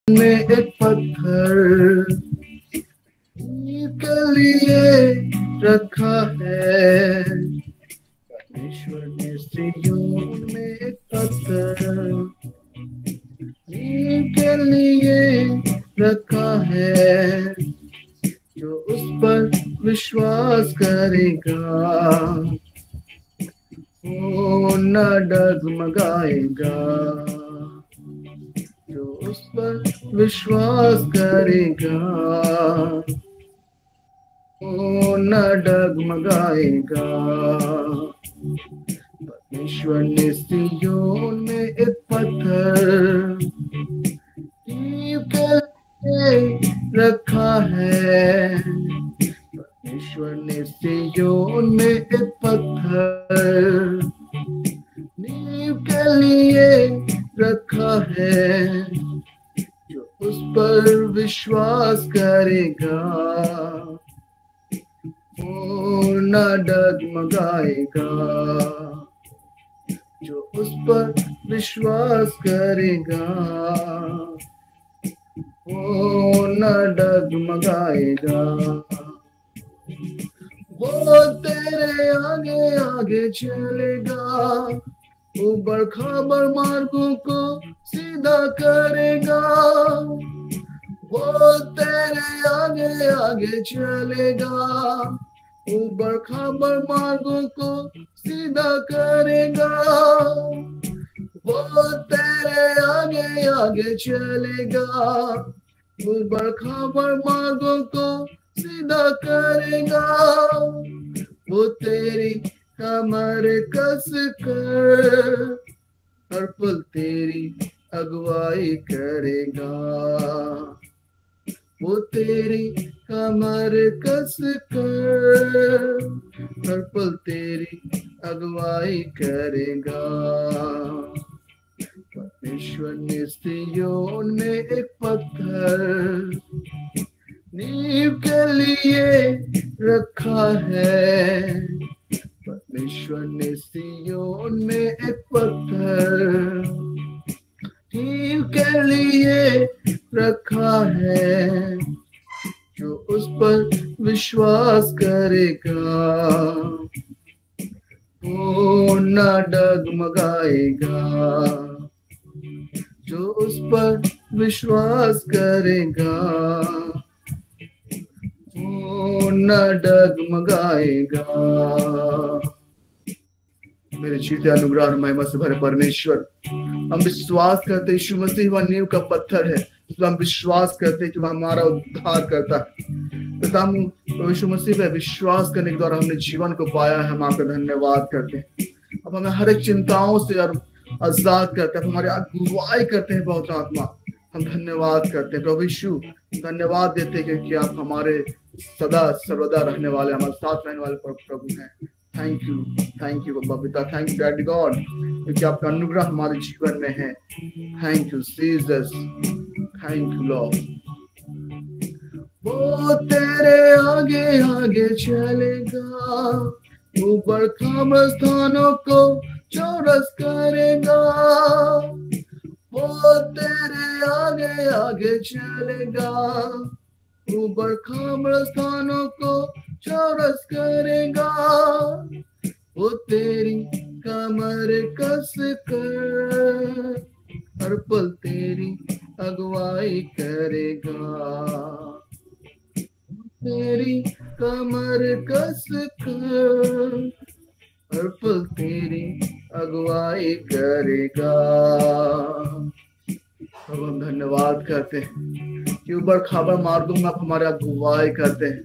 में एक पत्थर के लिए रखा है। परमेश्वर ने सिय्योन में एक पत्थर के लिए रखा है, जो उस पर विश्वास करेगा वो न डगमगाएगा। जो उस पर विश्वास करेगा वो न डगमगाएगा। परमेश्वर ने सिय्योन में एक पत्थर के लिए रखा है। परमेश्वर ने सिय्योन में एक पत्थर नींव के लिए रखा है, जो उस पर विश्वास करेगा वो न डगमगाएगा। जो उस पर विश्वास करेगा वो न डगमगाएगा। वो तेरे आगे आगे चलेगा, ऊबड़ खाबड़ मार्गों को सीधा करेगा। वो तेरे आगे आगे चलेगा, ऊबड़ खाबड़ मार्गों को सीधा करेगा। वो तेरे आगे आगे चलेगा, ऊबड़ खाबड़ मार्गों को सीधा करेगा। वो तेरी कमर कस कर हर पल तेरी अगुवाई करेगा। वो तेरी कमर कस कर हर पल तेरी अगुवाई करेगा। परमेश्वर ने सिय्योन में एक पत्थर नींव के लिए रखा है। परमेश्वर ने सिय्योन में एक पत्थर नींव के लिए रखा है, जो उस पर विश्वास करेगा वो न डगमगाएगा। जो उस पर विश्वास करेगा वो न डगमगाएगा। मेरे जीते अनुग्रह और महिमा से भरे परमेश्वर, हम विश्वास करते यीशु मसीह वह नींव का पत्थर है, तो हम विश्वास करते कि वह हमारा उद्धार करता है। तो हम यीशु मसीह पे विश्वास करने के द्वारा हमने जीवन को पाया है। हम आपका धन्यवाद करते हैं। अब हमें हर एक चिंताओं से आजाद करते हैं, हमारे अगुवाई करते हैं बहुत आत्मा। हम धन्यवाद करते हैं प्रभु यीशु, धन्यवाद देते हैं क्योंकि आप हमारे सदा सर्वदा रहने वाले, हमारे साथ रहने वाले प्रभु हैं। थैंक यू बाबा पिता, थैंक यू डैडी गॉड, क्योंकि आपका अनुग्रह हमारे जीवन में है। Thank you Jesus, thank you Lord. वो तेरे आगे आगे चलेगा, ऊपर खाबड़ स्थानों को चौरस करेगा। वो तेरे आगे आगे चलेगा, ऊपर खाबड़ स्थानों को चौरस करेगा। वो तेरी कमर कस कर हर पल तेरी अगुवाई करेगा। तेरी कमर कस कर हर पल तेरी अगुवाई करेगा। अब हम धन्यवाद करते हैं कि ऊबड़ खाबड़ मार्गों में आप हमारे अगुवाई करते हैं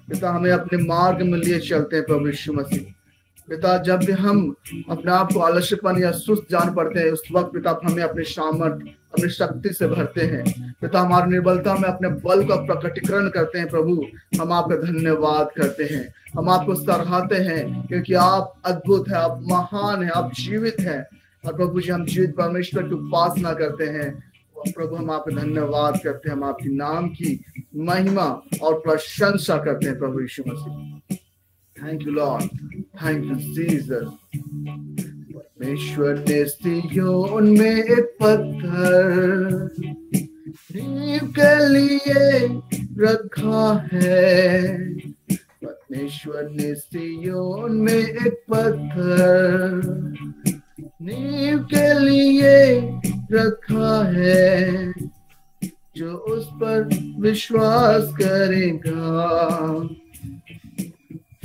पिता। हमें अपने मार्ग में लिए चलते हैं प्रभु यीशु मसीह पिता। जब भी हम अपने आप को आलस्यपन या सुस्त जान पड़ते हैं, उस वक्त पिता हमें अपने सामर्थ्य अपनी शक्ति से भरते हैं पिता। हमारी निर्बलता में अपने बल का प्रकटीकरण करते हैं प्रभु। हम आपका धन्यवाद करते हैं, हम आपको सराहते हैं क्योंकि आप अद्भुत है, आप महान है, आप जीवित हैं। और प्रभु जी हम जीवित परमेश्वर की उपासना करते हैं प्रभु। हम आपका धन्यवाद करते हैं, हम आपके नाम की महिमा और प्रशंसा करते हैं प्रभु Yeshu Masih. Thank you Lord, thank you Jesus. परमेश्वर ने सिय्योन में एक पत्थर नींव के लिए रखा है परमेश्वर ने सिय्योन में एक पत्थर, नींव के लिए रखा है, जो उस पर विश्वास करेगा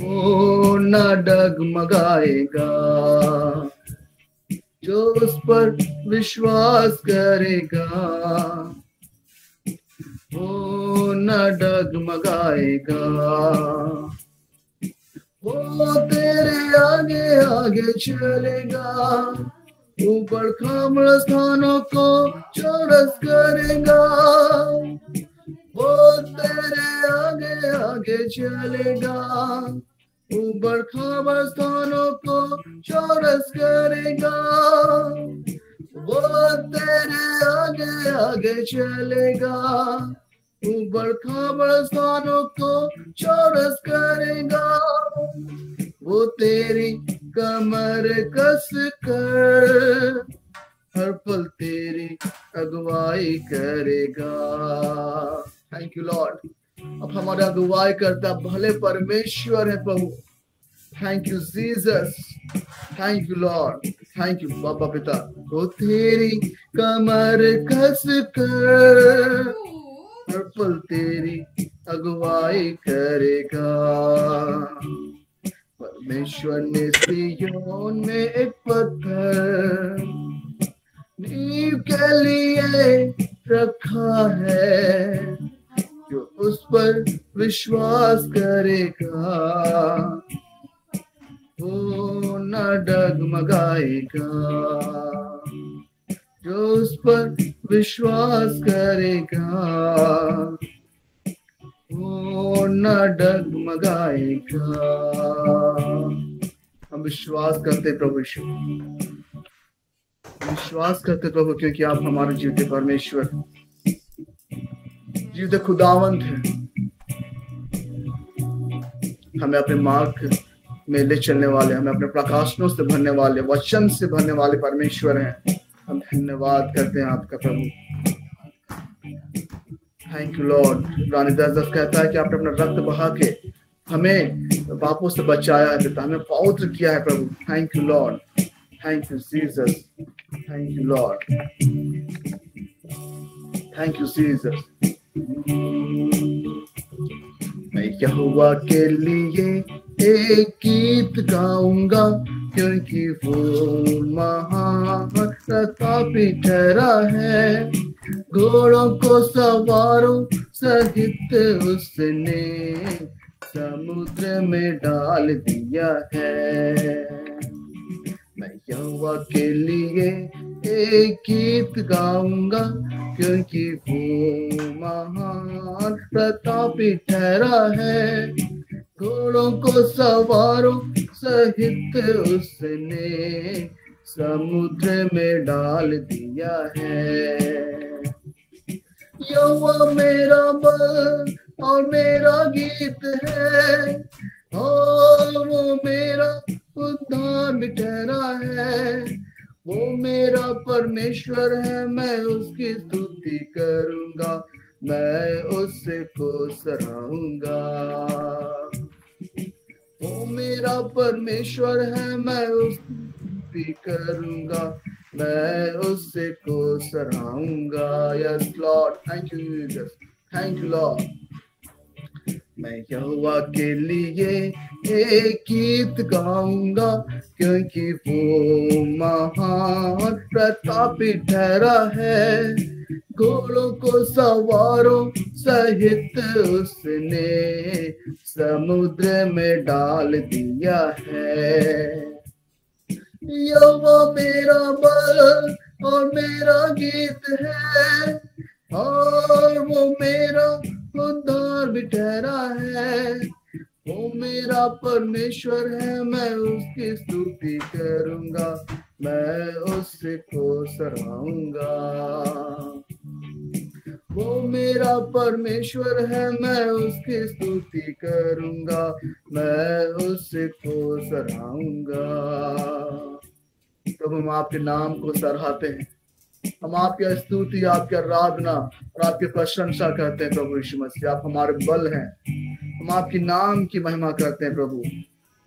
वो न डगमगाएगा, जो उस पर विश्वास करेगा वो न डगमगाएगा। वो तेरे आगे आगे चलेगा, ऊपर खामड़ स्थानों को चौरस करेगा। वो तेरे आगे आगे चलेगा, ऊपर खामड़ स्थानों को चौरस करेगा। वो तेरे आगे आगे चलेगा, ऊपर खामड़ स्थानों को चौरस करेगा। वो तेरी कमर कस कर हर पल तेरी अगुवाई करेगा। Thank you Lord. अब हमारा अगुवाई करता भले परमेश्वर है प्रभु। Thank you Jesus, thank you Lord, thank you बाबा पिता। वो तेरी कमर कस कर हर पल तेरी अगुवाई करेगा। परमेश्वर ने सिय्योन में एक पत्थर नींव के लिए रखा है, जो उस पर विश्वास करेगा वो न डगमगाएगा, जो उस पर विश्वास करेगा वो न डगमगाएगा। हम विश्वास करते प्रभु यीशु, विश्वास करते प्रभु, क्योंकि आप हमारे जीवते परमेश्वर, जीवते खुदावंत है। हमें अपने मार्ग में ले चलने वाले, हमें अपने प्रकाशनों से भरने वाले, वचन से भरने वाले परमेश्वर हैं। हम धन्यवाद करते हैं आपका प्रभु। Thank you Lord. इब्रानी 10:10 कहता है कि आपने अपना रक्त बहा के हमें पापों से बचाया है पिता, हमें पवित्र किया है प्रभु। Thank you Lord, thank you Jesus, thank you Lord, thank you Jesus. मैं यहोवा के लिए एक गीत गाऊंगा, क्योंकि वो महान प्रतापी ठहरा है। घोड़ों को सवारों सहित उसने समुद्र में डाल दिया है। मैं यहोवा के लिए एक गीत गाऊंगा, क्योंकि वो महान प्रतापी ठहरा है। घोड़ों को सवारों सहित उसने समुद्र में डाल दिया है। यहोवा मेरा बल और मेरा गीत है, और वो मेरा उद्धार भी ठहरा है। वो मेरा परमेश्वर है, मैं उसकी स्तुति करूंगा, मैं उसको सराहूंगा। वो मेरा परमेश्वर है, मैं उसकी स्तुति करूंगा, मैं उसको सराहूंगा। Yes Lord, thank you Jesus, thank you Lord. मैं यहोवा के लिए एक गीत गाऊंगा, क्योंकि वो महान प्रतापी ठहरा है। घोड़ों को सवारों सहित उसने समुद्र में डाल दिया है। यहोवा मेरा बल और मेरा गीत है, और वो मेरा उद्धार भी ठहरा है। वो मेरा परमेश्वर है, मैं उसकी स्तुति करूंगा, मैं उसको सराहूंगा। वो मेरा परमेश्वर है, मैं उसकी स्तुति करूंगा, मैं उसको सराहूंगा। तब हम आपके नाम को सराहते हैं, हम आपकी स्तुति, आपकी आराधना और आपकी प्रशंसा करते हैं प्रभु यीशु मसीह। आप हमारे बल हैं, हम आपकी नाम की महिमा करते हैं प्रभु।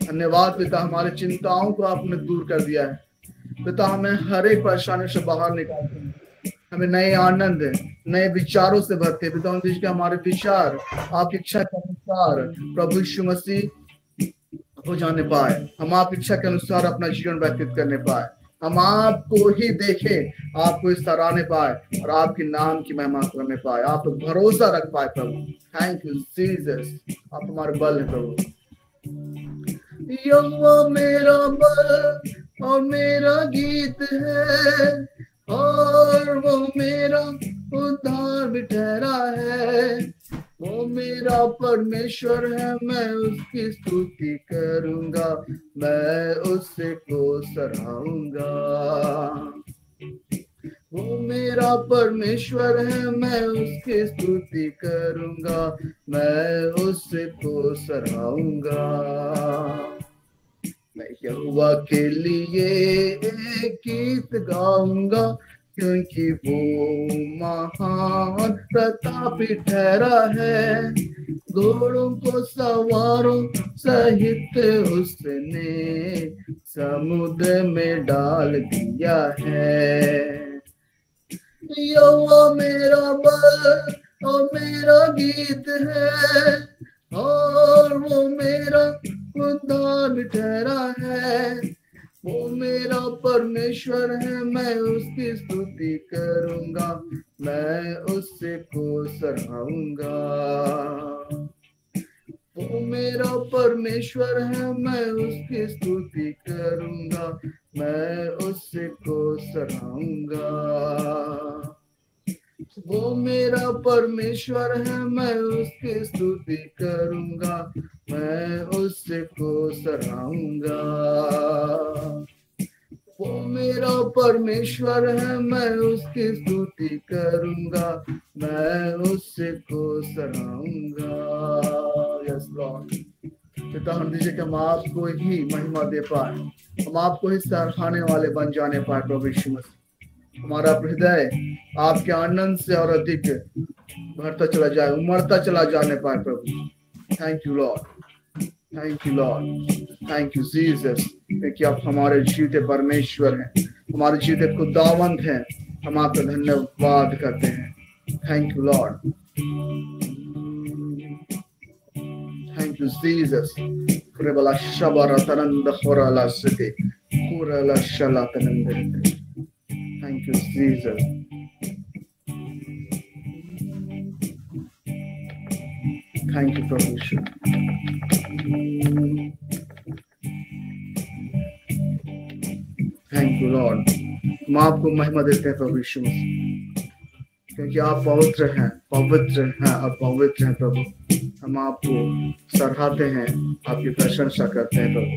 धन्यवाद पिता, हमारे चिंताओं को आपने दूर कर दिया है पिता। हमें हर एक परेशानी से बाहर निकालते हैं, हमें नए आनंद, नए विचारों से भरते हैं पिता। हम दीजिए कि हमारे विचार आपकी इच्छा के अनुसार प्रभु यीशु मसीह हो जाने पाए, हम आपकी इच्छा के अनुसार अपना जीवन व्यतीत करने पाए, हम आपको ही देखे, आपको ही सराहने पाए और आपके नाम की महिमा करने पाए, आप पर भरोसा रख पाए प्रभु। थैंक यू जीसस, आप हमारे बल है प्रभु। यहोवा मेरा बल और मेरा गीत है, और वो मेरा उद्धार भी ठहरा है। वो मेरा परमेश्वर है, मैं उसकी स्तुति करूंगा, मैं उससे को सराहूंगा। वो मेरा परमेश्वर है, मैं उसकी स्तुति करूंगा, मैं उससे को सराहूंगा। मैं यहोवा के लिए एक गीत गाऊंगा, क्योंकि वो महान प्रतापी ठहरा है। घोड़ों को सवारों सहित उसने समुद्र में डाल दिया है। यहोवा मेरा बल और मेरा गीत है, और वो मेरा उद्धार ठहरा है। वो मेरा परमेश्वर है, मैं उसकी स्तुति करूंगा, मैं उससे को सराहूंगा। वो मेरा परमेश्वर है, मैं उसकी स्तुति करूंगा, मैं उससे को सराहूंगा। वो मेरा परमेश्वर है, मैं उसकी स्तुति करूंगा, मैं उससे को सराहूंगा। वो मेरा परमेश्वर है, मैं उसकी स्तुति करूंगा, मैं उससे को सराहूंगा। Yes Lord. पिता हम दीजिए कि हम आपको ही महिमा दे पाए, हम आपको ही सराहने वाले बन जाने पाए प्रभु यीशु मसीह। हमारा हृदय आपके आनंद से और अधिक बढ़ता चला जाए, उमड़ता चला जाने पाए प्रभु। Thank you Lord, thank you Lord, thank you Jesus, क्योंकि आप हमारे जीते परमेश्वर हैं, हमारे जीते खुदावंत हैं। हम आपका धन्यवाद करते हैं। Thank you Lord, thank you Jesus. कुरेबला शबरा तनंद खोरला सके कुरेला शला तनंद। Thank you, Jesus. Thank you, Prabhu. Thank you, Lord. हम आपको महिमा देते हैं प्रभु यीशु मसीह, क्योंकि आप पवित्र हैं, पवित्र हैं और पवित्र हैं प्रभु। हम आपको सराहते हैं, आपकी प्रशंसा करते हैं प्रभु।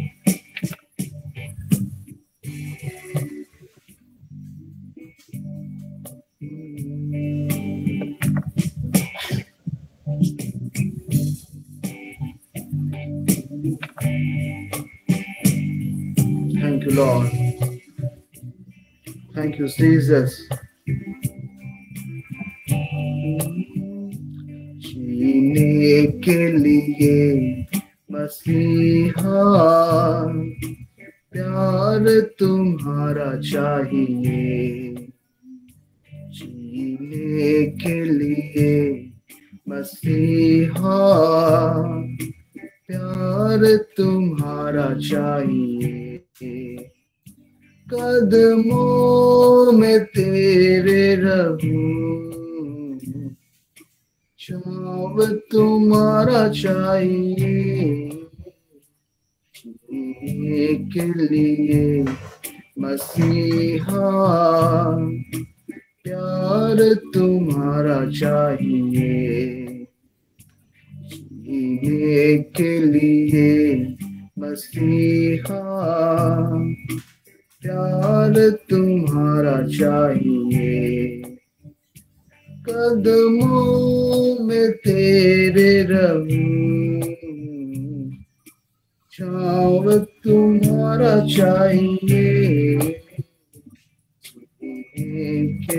Thank you, Lord. Thank you, Jesus. जीने के लिए मसीहा प्यार तुम्हारा चाहिए, जीने के लिए मसीहा प्यार तुम्हारा चाहिए। कदमों में तेरे रहूं, छाव तुम्हारा चाहिए। जीने के लिए मसीहा प्यार तुम्हारा चाहिए, जीने के लिए मसीहा प्यार तुम्हारा चाहिए। कदमों में तेरे रहूं, छाव तुम्हारा चाहिए। जीने के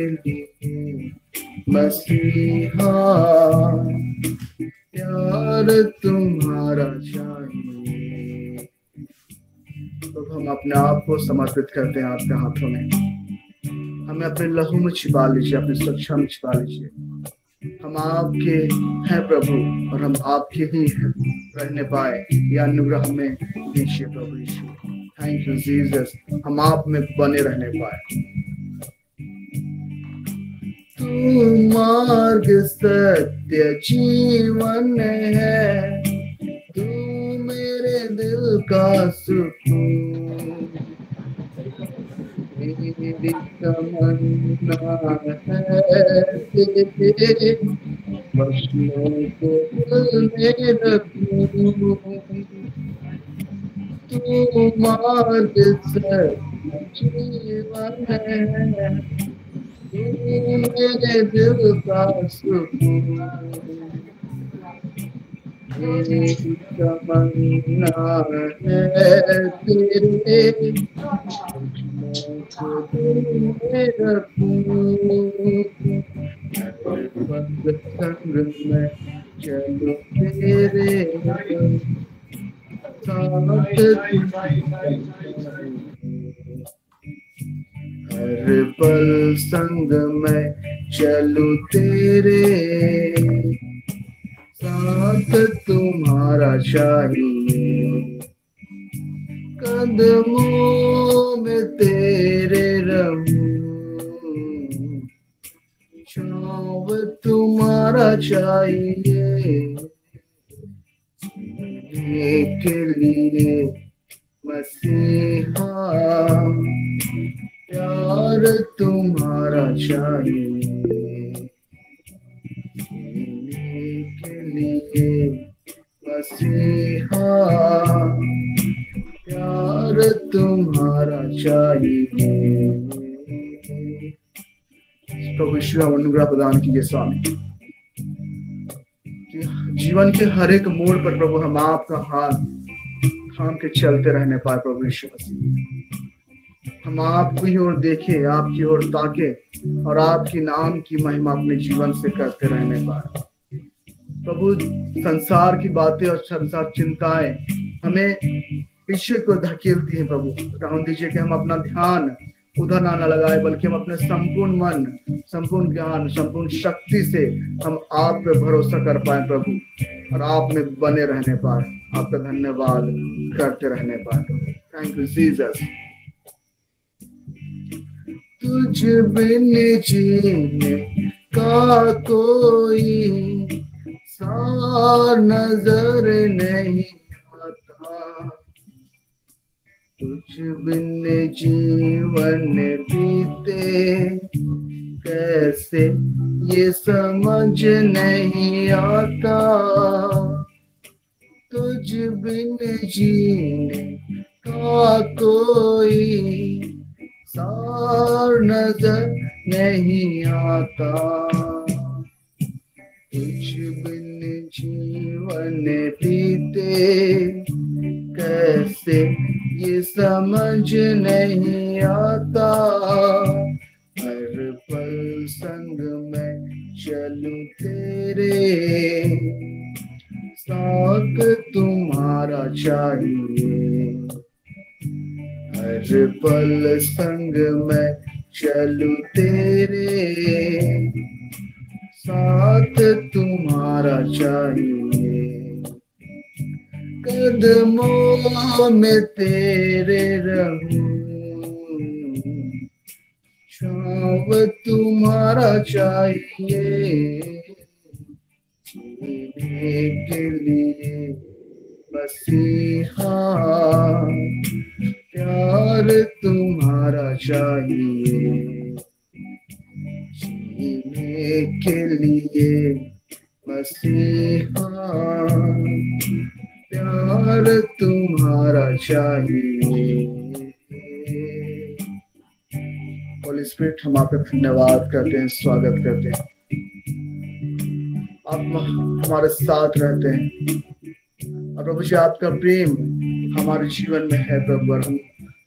मसीहा प्यार तुम्हारा चाहिए। तो हम अपने आप को समर्पित करते हैं आपके हाथों में। हमें अपने लहू में छिपा लीजिए, अपनी सुरक्षा में छिपा लीजिए। हम आपके हैं प्रभु और हम आपके ही हैं, रहने पाए या अनुग्रह हमें दीजिए प्रभु यीशु। थैंक यू जीसस, हम आप में बने रहने पाए। तू मार्ग सत्य जीवन है, तू मेरे दिल का सुकून। मेरी तमन्ना है तेरे वचनों को दिल में रखूं। तू मार्ग सत्य जीवन है, तू मेरे दिल का सुकून। मेरी तमन्ना है तेरे वचनों को दिल में रखूं। बंद संग में चलो तेरे हर पल संग में चलूं तेरे साथ, तुम्हारा चाहिए। कदमों में तेरे रहूं, छाँव तुम्हारा चाहिए। जीने के लिए मसीहा प्यार तुम्हारा चाहिए। जीने के लिए मसीहा प्यार तुम्हारा चाहिए। प्रभु यीशु अनुग्रह प्रदान कीजिए स्वामी, कि जीवन के हर एक मोड़ पर प्रभु हम आपका हाथ थाम के चलते रहने पाए। प्रभु यीशु मसीह, हम आपकी ओर देखे, आपकी ओर ताके और आपकी नाम की महिमा अपने जीवन से करते रहने पाए। प्रभु, संसार की बातें और संसार चिंताएं हमें पीछे को धकेलती हैं। प्रभु रहम दीजिए कि हम अपना ध्यान उधर ना लगाए, बल्कि हम अपने संपूर्ण मन, संपूर्ण ज्ञान, संपूर्ण शक्ति से हम आप पे भरोसा कर पाए प्रभु, और आप में बने रहने पाए, आपका धन्यवाद करते रहने पाए। Thank you Jesus. तुझ बिन जीने का कोई सार नजर नहीं आता, तुझ बिन जीवन बीते कैसे ये समझ नहीं आता। तुझ बिन जीने का कोई सार नजर नहीं आता, तुझ बिन जीवन बीते कैसे ये समझ नहीं आता। हर पल संग में चलूं तेरे साथ, तुम्हारा चाहिए। हर पल संग में चलूं तेरे साथ, तुम्हारा चाहिए। कदमों में तेरे रहूं, छाँव तुम्हारा चाहिए। जीने के लिए मसीहा प्यार तुम्हारा चाहिए। जीने के लिए मसीहा प्यार तुम्हारा चाहिए। होली स्पिरिट, हम आपका धन्यवाद करते हैं, स्वागत करते हैं। आप हमारे साथ रहते हैं और प्रभु जी आपका प्रेम हमारे जीवन में है प्रभु, और हम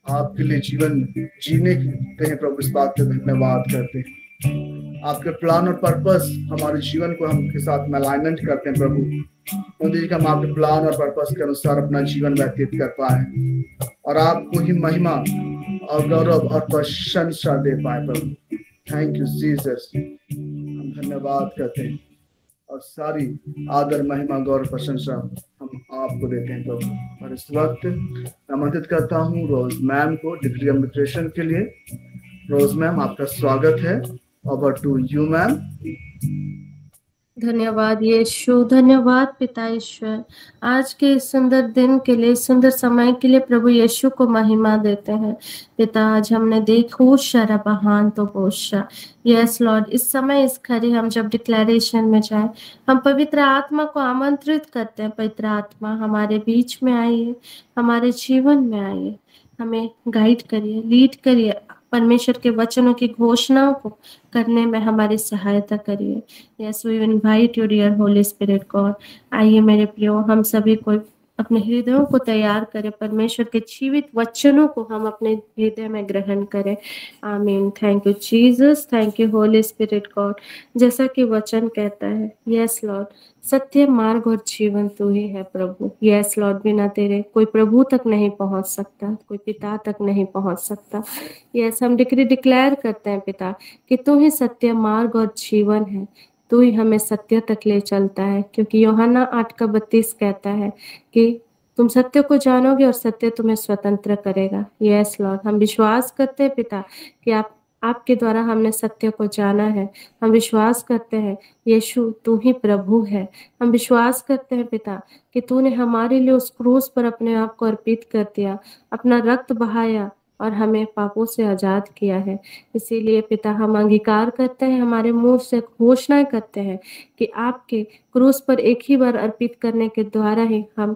आपके लिए जीवन जीने के हैं प्रभु, इस बात का धन्यवाद करते हैं। आपके प्लान और पर्पस हमारे जीवन को हम के साथ में अलाइनमेंट करते हैं प्रभु। उन जी, हम आपके प्लान और पर्पस के अनुसार अपना जीवन व्यतीत कर पाए और आपको ही महिमा और गौरव और प्रशंसा दे पाए प्रभु। थैंक यू जीसस, हम धन्यवाद करते हैं और सारी आदर महिमा गौरव प्रशंसा हम आपको देते हैं प्रभु। और इस वक्त आमंत्रित करता हूँ रोज मैम को डिग्री एडमिनिस्ट्रेशन के लिए। रोज मैम, आपका स्वागत है। Over to you ma'am. धन्यवाद यीशु, धन्यवाद पिता ईश्वर, आज के इस सुंदर दिन के लिए, सुंदर समय के लिए प्रभु यीशु को महिमा देते हैं। पिता, आज हमने देखो शरबहान तो बोशा। यस लॉर्ड, इस समय इस खड़ी हम जब डिक्लेरेशन में जाए, हम पवित्र आत्मा को आमंत्रित करते हैं। पवित्र आत्मा हमारे बीच में आइए, हमारे जीवन में आइए, हमें गाइड करिए, लीड करिए, परमेश्वर के वचनों की घोषणाओं को करने में हमारी सहायता करिए। Yes, we invite you dear holy spirit God. आइए मेरे प्रियो, हम सभी को अपने हृदयों को तैयार करें, परमेश्वर के जीवित वचनों को हम अपने हृदय में ग्रहण करें। आमीन। Thank you Jesus, thank you Holi spirit God. जैसा कि वचन कहता है, यस लॉर्ड, सत्य, मार्ग और जीवन तू ही है प्रभु। यस लॉर्ड, बिना तेरे कोई प्रभु तक नहीं पहुंच सकता, कोई पिता तक नहीं पहुंच सकता। यस, हम डिक्री डिक्लेयर करते हैं पिता कि तू ही सत्य, मार्ग और जीवन है। तू ही हमें सत्य तक ले चलता है, क्योंकि यूहन्ना 8:32 कहता है कि तुम सत्य को जानोगे और सत्य तुम्हें स्वतंत्र करेगा। यस लॉर्ड, हम विश्वास करते हैं पिता कि आपके द्वारा हमने सत्य को जाना है। हम विश्वास करते हैं यीशु तू ही प्रभु है। हम विश्वास करते हैं पिता कि तूने हमारे लिए उस क्रूस पर अपने आप को अर्पित कर दिया, अपना रक्त बहाया और हमें पापों से आजाद किया है। इसीलिए पिता, हम अंगीकार करते हैं, हमारे मुंह से घोषणा करते हैं कि आपके क्रूस पर एक ही बार अर्पित करने के द्वारा ही हम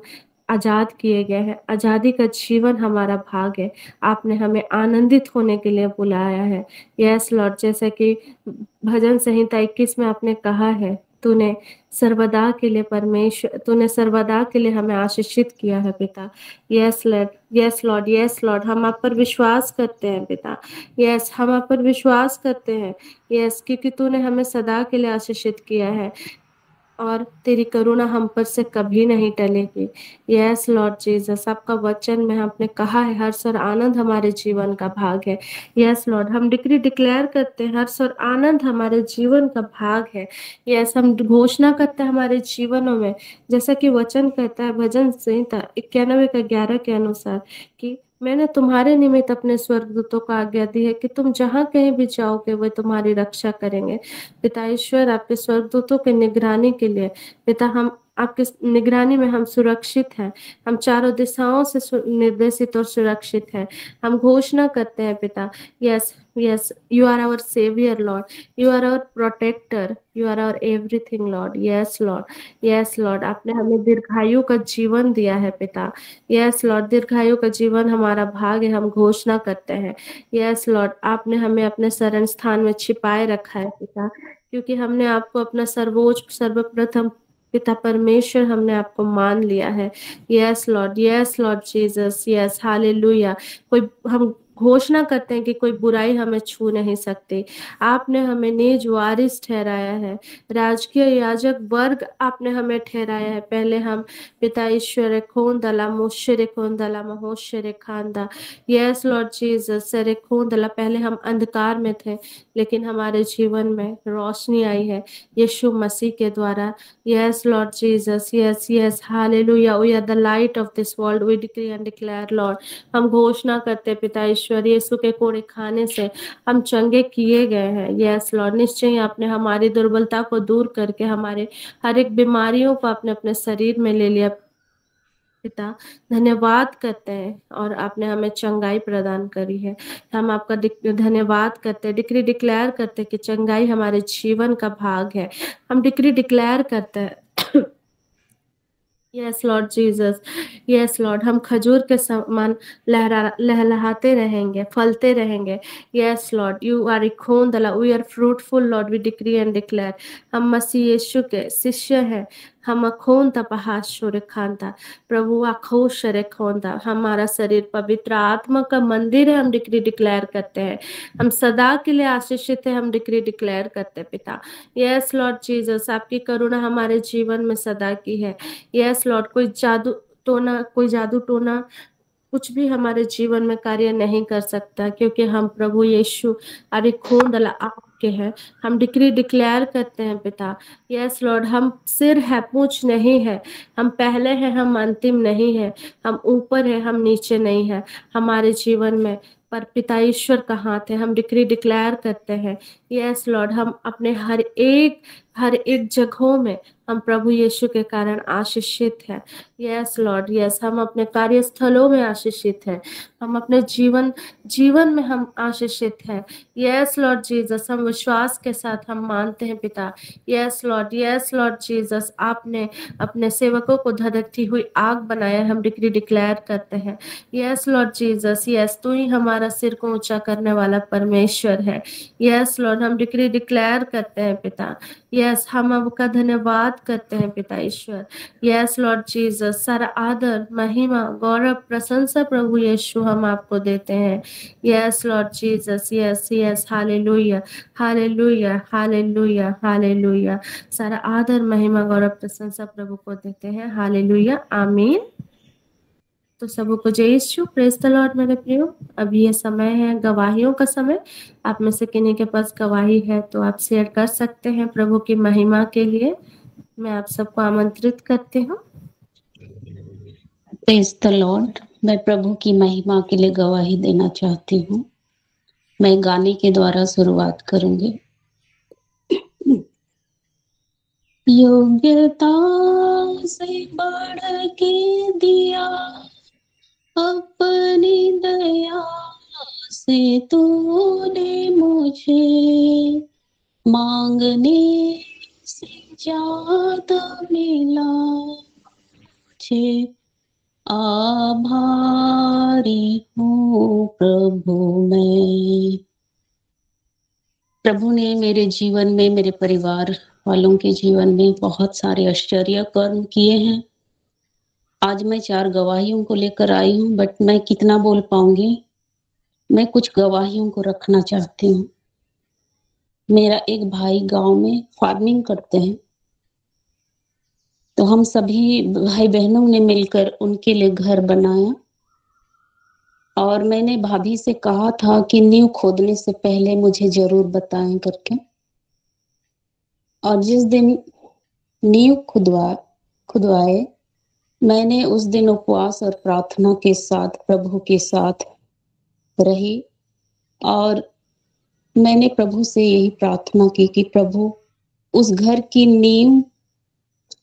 आजाद किए गए हैं। आजादी का जीवन हमारा भाग है। आपने हमें आनंदित होने के लिए बुलाया है। यस लॉर्ड, जैसे कि भजन संहिता 21 में आपने कहा है, तूने सर्वदा के लिए परमेश्वर, तूने सर्वदा के लिए हमें आशीषित किया है पिता। Yes lord, yes lord, yes lord, हम आप पर विश्वास करते हैं पिता। यस, हम आप पर विश्वास करते हैं। यस, क्योंकि तूने हमें सदा के लिए आशीषित किया है और तेरी करुणा हम पर से कभी नहीं टलेगी। यस लॉर्ड जीसस, आपका वचन में आपने कहा है हर्ष और आनंद हमारे जीवन का भाग है। यस लॉर्ड, हम डिक्री डिक्लेयर करते हैं हर्ष और आनंद हमारे जीवन का भाग है। यस, हम घोषणा करते हैं हमारे जीवनों में, जैसा कि वचन कहता है भजन संहिता 91:11 के अनुसार कि मैंने तुम्हारे निमित्त अपने स्वर्गदूतों को आज्ञा दी है कि तुम जहां कहीं भी जाओगे वे तुम्हारी रक्षा करेंगे। पिता ईश्वर, आपके स्वर्गदूतों के निगरानी के लिए पिता, हम आपके निगरानी में हम सुरक्षित हैं। हम चारों दिशाओं से निर्देशित और सुरक्षित हैं। हम घोषणा करते हैं पिता, yes yes, you are our saviour lord, you are our protector, you are our everything lord. Yes lord, yes lord, आपने हमें दीर्घायु का जीवन दिया है पिता। यस लॉर्ड, दीर्घायु का जीवन हमारा भाग है। हम घोषणा करते हैं यस लॉर्ड, आपने हमें अपने शरण स्थान में छिपाए रखा है पिता, क्योंकि हमने आपको अपना सर्वोच्च सर्वप्रथम पिता परमेश्वर हमने आपको मान लिया है। Yes lord Jesus, yes hallelujah. कोई, हम घोषणा करते हैं कि कोई बुराई हमें छू नहीं सकती। आपने हमें निज वारिस ठहराया है, राजकीय याजक वर्ग आपने हमें ठहराया है। पहले हम पिता ईश्वर खोन दला मुश्र खोन दला महोश्वर खानदा, यस लॉर्ड जीसस सरे खोन दला, पहले हम अंधकार में थे लेकिन हमारे जीवन में रोशनी आई है यीशु मसीह के द्वारा। Yes lord Jesus, yes yes hallelujah, we are the light of this world, we decree and declare lord. हम घोषणा करते पिता ईश्वर, यीशु के कोड़े खाने से हम चंगे किए गए हैं। यस लॉर्ड, निश्चय ही आपने हमारी दुर्बलता को दूर करके हमारे हर एक बीमारियों को आपने अपने शरीर में ले लिया पिता। धन्यवाद करते हैं और आपने हमें चंगाई प्रदान करी है। हम आपका धन्यवाद करते हैं, डिक्री डिक्लेयर करते हैं कि चंगाई हमारे जीवन का भाग है। हम डिक्री डिक्लेयर करते हैं yes lord Jesus, yes lord, हम खजूर के समान लहलहाते रहेंगे, फलते रहेंगे। Yes lord, you are we are fruitful lord, we decree and declare. हम मसीह यीशु के शिष्य हैं, हम अखोंता पहाशुर खांता प्रभु अखोशर खोंता। हमारा शरीर पवित्र आत्मा का मंदिर है, हम डिक्री डिक्लेयर करते हैं। हम सदा के लिए आशीषित है, हम डिक्री डिक्लेयर करते हैं पिता। यस लॉर्ड जीसस, आपकी करुणा हमारे जीवन में सदा की है। यस लॉर्ड, कोई जादू टोना कुछ भी हमारे जीवन में कार्य नहीं कर सकता, क्योंकि हम प्रभु यीशु अरे खून आपके हैं। हम डिक्री डिक्लेयर करते हैं पिता। यस लॉर्ड, हम सिर है पूछ नहीं है, हम पहले हैं हम अंतिम नहीं है, हम ऊपर है हम नीचे नहीं है हमारे जीवन में, पर पिता ईश्वर का हाथ है। हम डिक्री डिक्लेयर करते हैं यस लॉर्ड, हम अपने हर एक जगहों में हम प्रभु यीशु के कारण आशीषित है। यस लॉर्ड, यस, हम अपने कार्यस्थलों में आशीषित है, हम अपने जीवन में हम आशीषित है। यस लॉर्ड जीसस, हम विश्वास के साथ हम मानते हैं पिता। यस लॉर्ड जीसस, आपने अपने सेवकों को धधकती हुई आग बनाया, हम डिक्री डिक्लेयर करते हैं। यस लॉर्ड जीसस, यस, तू ही हमारा सिर को ऊंचा करने वाला परमेश्वर है। यस लॉर्ड, हम डिक्री डिक्लेयर करते हैं पिता। यस, हम आपका धन्यवाद करते हैं पिता ईश्वर। यस लॉर्ड जीसस, सारा आदर महिमा गौरव प्रशंसा प्रभु यीशु हम आपको देते हैं। Yes lord Jesus, yes yes, hallelujah hallelujah hallelujah hallelujah. सारा आदर महिमा गौरव प्रशंसा प्रभु को देते हैं। हालेलुया, आमीन। तो सबों को जय यीशु, प्रेज द लॉर्ड मेरे प्रियो। अभी ये समय है गवाहियों का समय। आप में से किन्हीं के पास गवाही है तो आप शेयर कर सकते हैं प्रभु की महिमा के लिए। मैं आप सबको आमंत्रित करती हूँ। Praise the Lord. मैं प्रभु की महिमा के लिए गवाही देना चाहती हूँ। मैं गाने के द्वारा शुरुआत करूंगी। योग्यता से बढ़ के दिया अपनी दया से तूने मुझे, मांगने से ज्यादा मिला मुझे, आभारी हूँ प्रभु मैं। प्रभु ने मेरे जीवन में, मेरे परिवार वालों के जीवन में बहुत सारे आश्चर्य कर्म किए हैं। आज मैं 4 गवाहियों को लेकर आई हूँ, बट मैं कितना बोल पाऊंगी। मैं कुछ गवाहियों को रखना चाहती हूँ। मेरा एक भाई गांव में फार्मिंग करते हैं, तो हम सभी भाई बहनों ने मिलकर उनके लिए घर बनाया। और मैंने भाभी से कहा था कि नींव खोदने से पहले मुझे जरूर बताएं करके। और जिस दिन नींव खुदवाए, मैंने उस दिन उपवास और प्रार्थना के साथ प्रभु के साथ रही। और मैंने प्रभु से यही प्रार्थना की कि प्रभु, उस घर की नींव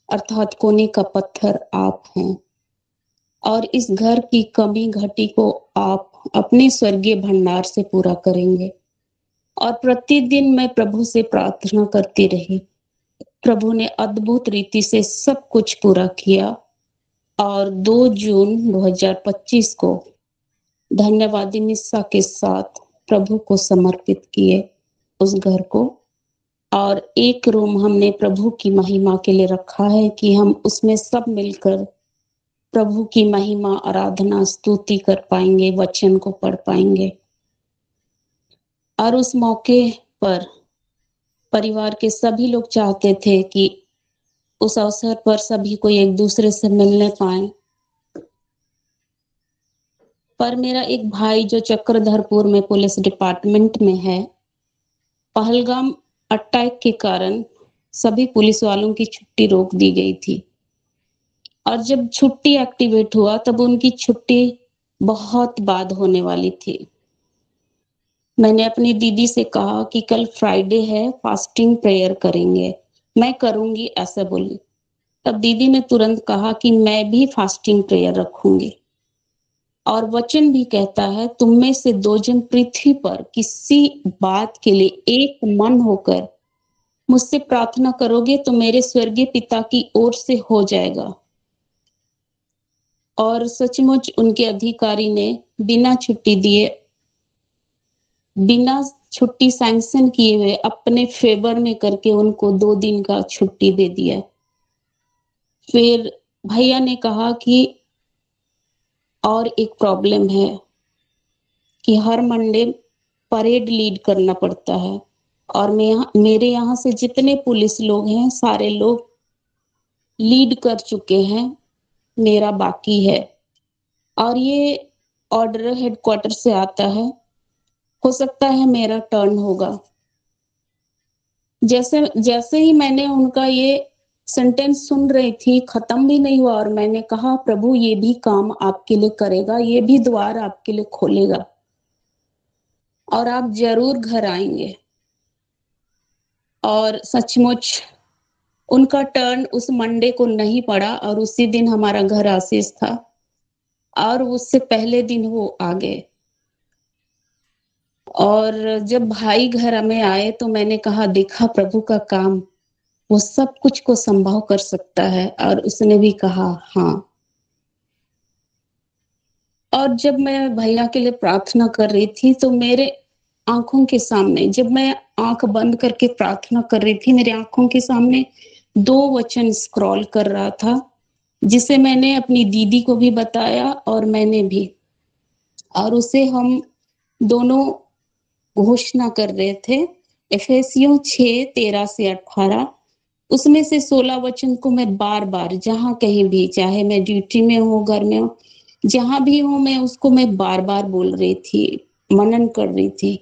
अर्थात कोने का पत्थर आप हैं, और इस घर की कमी घटी को आप अपने स्वर्गीय भंडार से पूरा करेंगे। और प्रतिदिन मैं प्रभु से प्रार्थना करती रही। प्रभु ने अद्भुत रीति से सब कुछ पूरा किया। और 2 जून 2025 को धन्यवादी मिस्सा के साथ प्रभु को समर्पित किए उस घर को। और एक रूम हमने प्रभु की महिमा के लिए रखा है कि हम उसमें सब मिलकर प्रभु की महिमा, आराधना, स्तुति कर पाएंगे, वचन को पढ़ पाएंगे। और उस मौके पर परिवार के सभी लोग चाहते थे कि उस अवसर पर सभी को एक दूसरे से मिलने पाए। पर मेरा एक भाई जो चक्रधरपुर में पुलिस डिपार्टमेंट में है, पहलगाम अटैक के कारण सभी पुलिस वालों की छुट्टी रोक दी गई थी। और जब छुट्टी एक्टिवेट हुआ तब उनकी छुट्टी बहुत बाद होने वाली थी। मैंने अपनी दीदी से कहा कि कल फ्राइडे है, फास्टिंग प्रेयर करेंगे। मैं करूंगी ऐसा बोली। तब दीदी ने तुरंत कहा कि मैं भी फास्टिंग प्रेयर रखूंगी। और वचन भी कहता है, तुम में से 2 जन पृथ्वी पर किसी बात के लिए एक मन होकर मुझसे प्रार्थना करोगे तो मेरे स्वर्गीय पिता की ओर से हो जाएगा। और सचमुच उनके अधिकारी ने बिना छुट्टी दिए, बिना छुट्टी सैंक्शन किए हुए अपने फेवर में करके उनको 2 दिन का छुट्टी दे दिया। फिर भैया ने कहा कि और एक प्रॉब्लम है कि हर मंडे परेड लीड करना पड़ता है, और मेरे यहाँ से जितने पुलिस लोग हैं सारे लोग लीड कर चुके हैं, मेरा बाकी है। और ये ऑर्डर हेडक्वार्टर से आता है, हो सकता है मेरा टर्न होगा। जैसे जैसे ही मैंने उनका ये सेंटेंस सुन रही थी, खत्म भी नहीं हुआ, और मैंने कहा प्रभु ये भी काम आपके लिए करेगा, ये भी द्वार आपके लिए खोलेगा और आप जरूर घर आएंगे। और सचमुच उनका टर्न उस मंडे को नहीं पड़ा, और उसी दिन हमारा घर आशीष था, और उससे पहले दिन वो आ गए। और जब भाई घर में आए तो मैंने कहा देखा प्रभु का काम, वो सब कुछ को संभव कर सकता है। और उसने भी कहा हाँ। और जब मैं भैया के लिए प्रार्थना कर रही थी तो मेरे आंखों के सामने, जब मैं आंख बंद करके प्रार्थना कर रही थी, मेरे आंखों के सामने 2 वचन स्क्रॉल कर रहा था, जिसे मैंने अपनी दीदी को भी बताया और मैंने भी, और उसे हम दोनों घोषणा कर रहे थे। एफेसियों 6:13 से 18, उसमें से 16 वचन को मैं बार बार जहां कहीं भी, चाहे मैं ड्यूटी में हूँ, घर में हूँ, जहां भी हूँ, मैं बार बार बोल रही थी, मनन कर रही थी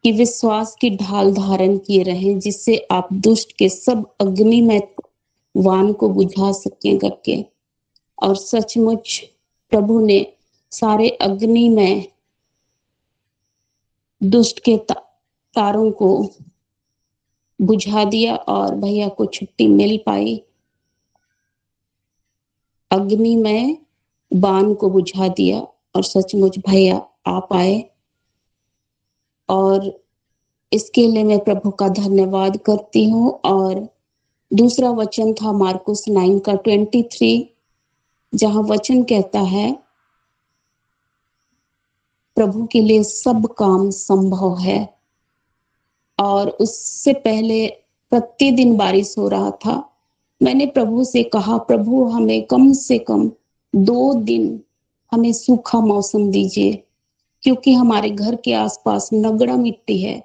कि विश्वास की ढाल धारण किए रहें, जिससे आप दुष्ट के सब अग्निमय वान को बुझा सकें करके। और सचमुच प्रभु ने सारे अग्निमय दुष्ट के तारों को बुझा दिया, और भैया को छुट्टी मिल पाई। अग्नि में बाण को बुझा दिया, और सचमुच भैया आ पाए। और इसके लिए मैं प्रभु का धन्यवाद करती हूँ। और दूसरा वचन था मार्कुस 9:23, जहां वचन कहता है प्रभु के लिए सब काम संभव है। और उससे पहले प्रतिदिन बारिश हो रहा था। मैंने प्रभु से कहा प्रभु हमें कम से कम 2 दिन हमें सूखा मौसम दीजिए, क्योंकि हमारे घर के आसपास नगड़ा मिट्टी है,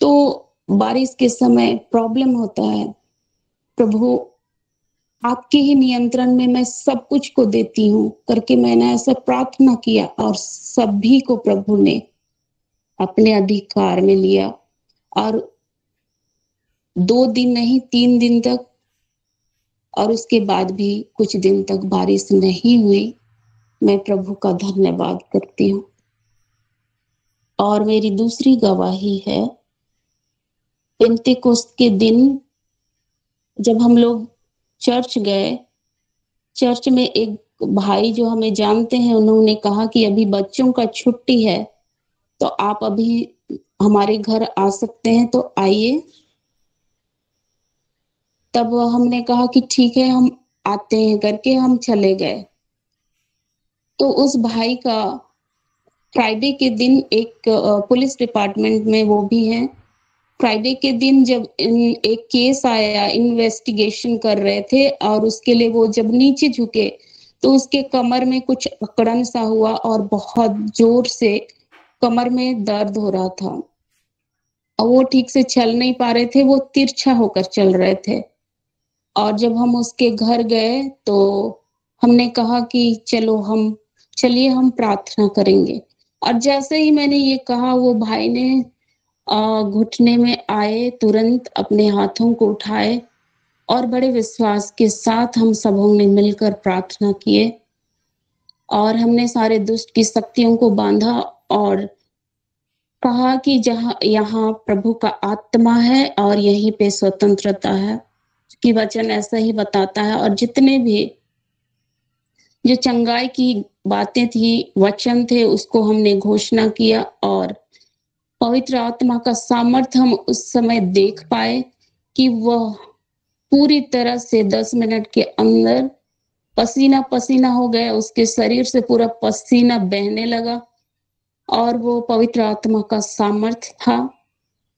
तो बारिश के समय प्रॉब्लम होता है। प्रभु आपके ही नियंत्रण में मैं सब कुछ को देती हूँ करके मैंने ऐसा प्रार्थना किया, और सभी को प्रभु ने अपने अधिकार में लिया। और 2 दिन नहीं 3 दिन तक, और उसके बाद भी कुछ दिन तक बारिश नहीं हुई। मैं प्रभु का धन्यवाद करती हूँ। और मेरी दूसरी गवाही है, पेंतेकोस्त के दिन जब हम लोग चर्च गए, चर्च में एक भाई जो हमें जानते हैं, उन्होंने कहा कि अभी बच्चों का छुट्टी है, तो आप अभी हमारे घर आ सकते हैं, तो आइए। तब हमने कहा कि ठीक है हम आते हैं करके हम चले गए। तो उस भाई का फ्राइडे के दिन एक पुलिस डिपार्टमेंट में वो भी हैं, फ्राइडे के दिन जब एक केस आया, इन्वेस्टिगेशन कर रहे थे, और उसके लिए वो जब नीचे झुके तो उसके कमर में कुछ अकड़न सा हुआ, और बहुत जोर से कमर में दर्द हो रहा था, और वो ठीक से चल नहीं पा रहे थे, वो तिरछा होकर चल रहे थे। और जब हम उसके घर गए तो हमने कहा कि चलिए हम प्रार्थना करेंगे। और जैसे ही मैंने ये कहा, वो भाई ने घुटने में आए, तुरंत अपने हाथों को उठाए, और बड़े विश्वास के साथ हम सबों ने मिलकर प्रार्थना किए, और हमने सारे दुष्ट की शक्तियों को बांधा, और कहा कि जहां यहाँ प्रभु का आत्मा है और यहीं पे स्वतंत्रता है, कि वचन ऐसा ही बताता है। और जितने भी जो चंगाई की बातें थी, वचन थे, उसको हमने घोषणा किया, और पवित्र आत्मा का सामर्थ्य हम उस समय देख पाए कि वह पूरी तरह से 10 मिनट के अंदर पसीना पसीना हो गया, उसके शरीर से पूरा पसीना बहने लगा, और वो पवित्र आत्मा का सामर्थ्य था।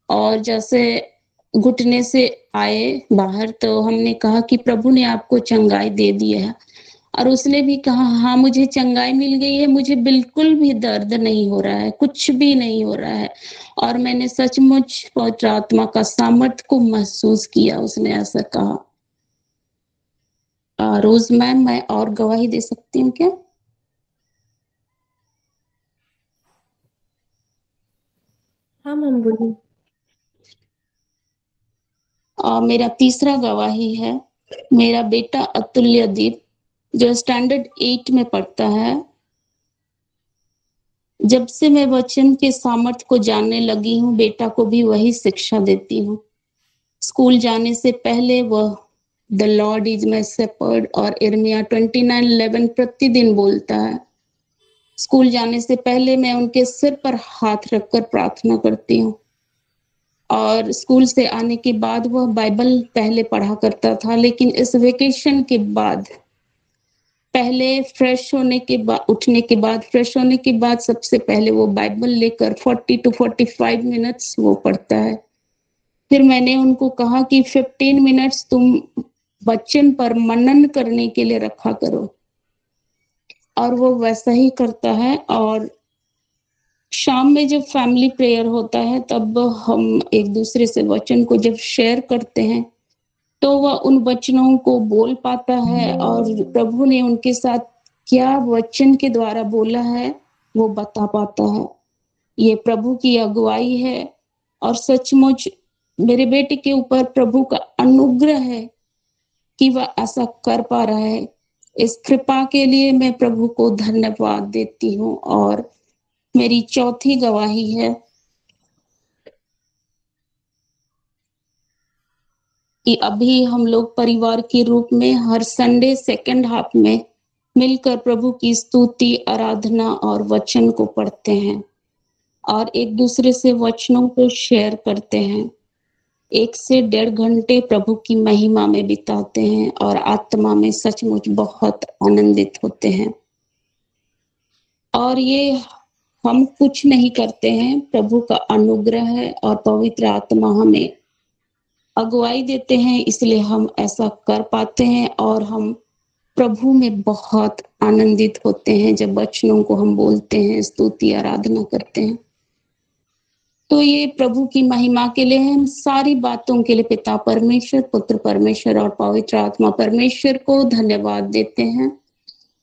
और जैसे घुटने से आए बाहर, तो हमने कहा कि प्रभु ने आपको चंगाई दे दी है, और उसने भी कहा हाँ मुझे चंगाई मिल गई है, मुझे बिल्कुल भी दर्द नहीं हो रहा है, कुछ भी नहीं हो रहा है। और मैंने सचमुच पवित्र आत्मा का सामर्थ्य को महसूस किया। उसने ऐसा कहा। रोज मैम, मैं और गवाही दे सकती हूँ क्या? हाँ मैम बोलिए। मेरा तीसरा गवाही है, मेरा बेटा अतुल्यदीप जो स्टैंडर्ड 8 में पढ़ता है। जब से मैं वचन के सामर्थ्य को जानने लगी हूँ, बेटा को भी वही शिक्षा देती हूँ। स्कूल जाने से पहले वह the lord is my shepherd और यिर्मयाह 29:11 प्रतिदिन बोलता है। स्कूल जाने से पहले मैं उनके सिर पर हाथ रखकर प्रार्थना करती हूँ, और स्कूल से आने के बाद वह बाइबल पहले पढ़ा करता था, लेकिन इस वेकेशन के बाद पहले फ्रेश होने के बाद, उठने के बाद, फ्रेश होने के बाद सबसे पहले वो बाइबल लेकर 40 to 45 मिनट्स वो पढ़ता है। फिर मैंने उनको कहा कि 15 मिनट्स तुम वचन पर मनन करने के लिए रखा करो, और वो वैसा ही करता है। और शाम में जब फैमिली प्रेयर होता है तब हम एक दूसरे से वचन को जब शेयर करते हैं तो वह उन वचनों को बोल पाता है, और प्रभु ने उनके साथ क्या वचन के द्वारा बोला है वो बता पाता है। ये प्रभु की अगुवाई है, और सचमुच मेरे बेटे के ऊपर प्रभु का अनुग्रह है कि वह ऐसा कर पा रहा है। इस कृपा के लिए मैं प्रभु को धन्यवाद देती हूँ। और मेरी चौथी गवाही है कि अभी हम लोग परिवार के रूप में हर संडे सेकंड हाफ में मिलकर प्रभु की स्तुति, आराधना और वचन को पढ़ते हैं, और एक दूसरे से वचनों को शेयर करते हैं। 1 से 1.5 घंटे प्रभु की महिमा में बिताते हैं, और आत्मा में सचमुच बहुत आनंदित होते हैं। और ये हम कुछ नहीं करते हैं, प्रभु का अनुग्रह है, और पवित्र आत्मा हमें अगुवाई देते हैं, इसलिए हम ऐसा कर पाते हैं। और हम प्रभु में बहुत आनंदित होते हैं जब वचनों को हम बोलते हैं, स्तुति आराधना करते हैं। तो ये प्रभु की महिमा के लिए हम सारी बातों के लिए पिता परमेश्वर, पुत्र परमेश्वर और पवित्र आत्मा परमेश्वर को धन्यवाद देते हैं।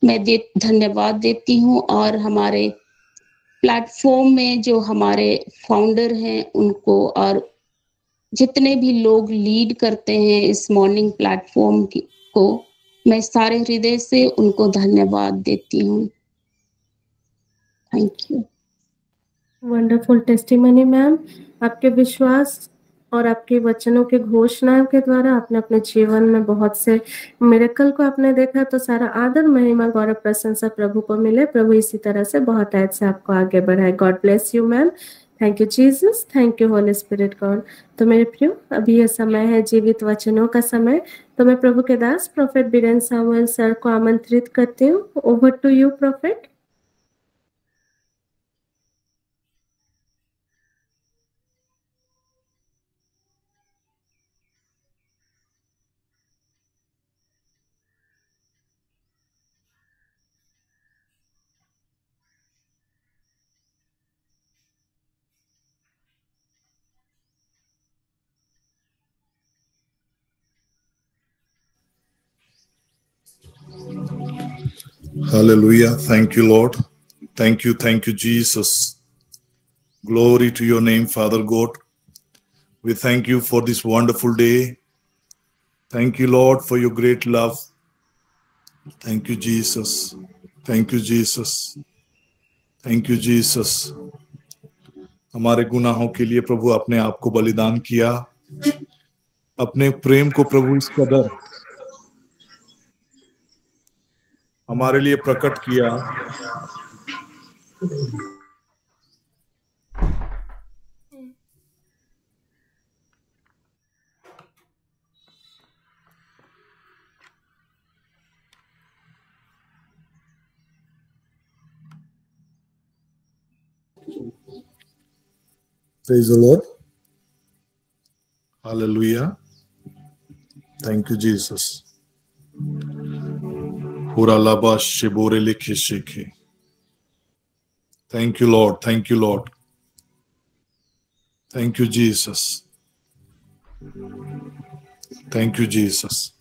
मैं धन्यवाद देती हूँ, और हमारे प्लेटफॉर्म में जो हमारे फाउंडर हैं उनको, और जितने भी लोग लीड करते हैं इस मॉर्निंग प्लेटफॉर्म को, मैं सारे हृदय से उनको धन्यवाद देती हूँ। Thank you. Wonderful testimony ma'am. आपके विश्वास और आपके वचनों के घोषणा के द्वारा आपने अपने जीवन में बहुत से मिरेकल को आपने देखा, तो सारा आदर, महिमा, गौरव, प्रशंसा प्रभु को मिले। प्रभु इसी तरह से बहुत ऐड से आपको आगे बढ़ाए। God bless you ma'am. Thank you Jesus, thank you Holi spirit God. तो मेरे प्रियो, अभी यह समय है जीवित वचनों का समय। तो मैं प्रभु के दास प्रोफेट बीरेन सामुएल सर को आमंत्रित करती हूँ। Over to you prophet. Hallelujah. Thank you, Lord. Thank you, Jesus. Glory to your name, Father God. We thank you for this wonderful day. Thank you, Lord, for your great love. Thank you, Jesus. Thank you, Jesus. Thank you, Jesus. हमारे गुनाहों के लिए प्रभु अपने आप को बलिदान किया, अपने प्रेम को प्रभु इस कदर हमारे लिए प्रकट किया। Praise the Lord. Hallelujah. Thank you, Jesus. Huralaba shibore lekhe shekhe. Thank you, Lord. Thank you, Lord. Thank you, Jesus. Thank you, Jesus.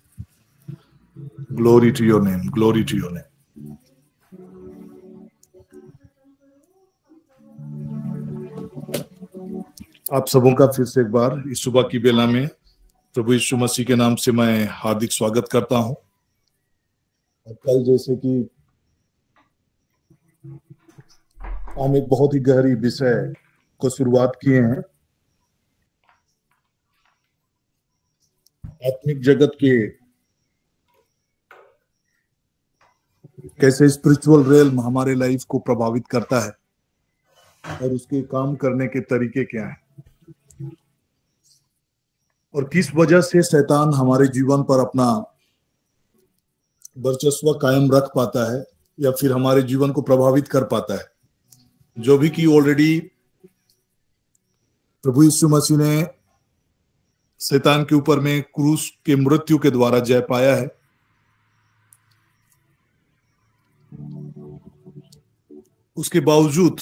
Glory to your name. Glory to your name. आप सबों का फिर से एक बार इस सुबह की बेला में प्रभु यीशु मसीह के नाम से मैं हार्दिक स्वागत करता हूं। और कल जैसे कि हम एक बहुत ही गहरी विषय को शुरुआत किए हैं, आत्मिक जगत के कैसे स्पिरिचुअल रेल्म हमारे लाइफ को प्रभावित करता है और उसके काम करने के तरीके क्या हैं और किस वजह से शैतान हमारे जीवन पर अपना वर्चस्व कायम रख पाता है या फिर हमारे जीवन को प्रभावित कर पाता है। जो भी कि ऑलरेडी प्रभु यीशु मसीह ने शैतान के ऊपर में क्रूस के मृत्यु के द्वारा जय पाया है, उसके बावजूद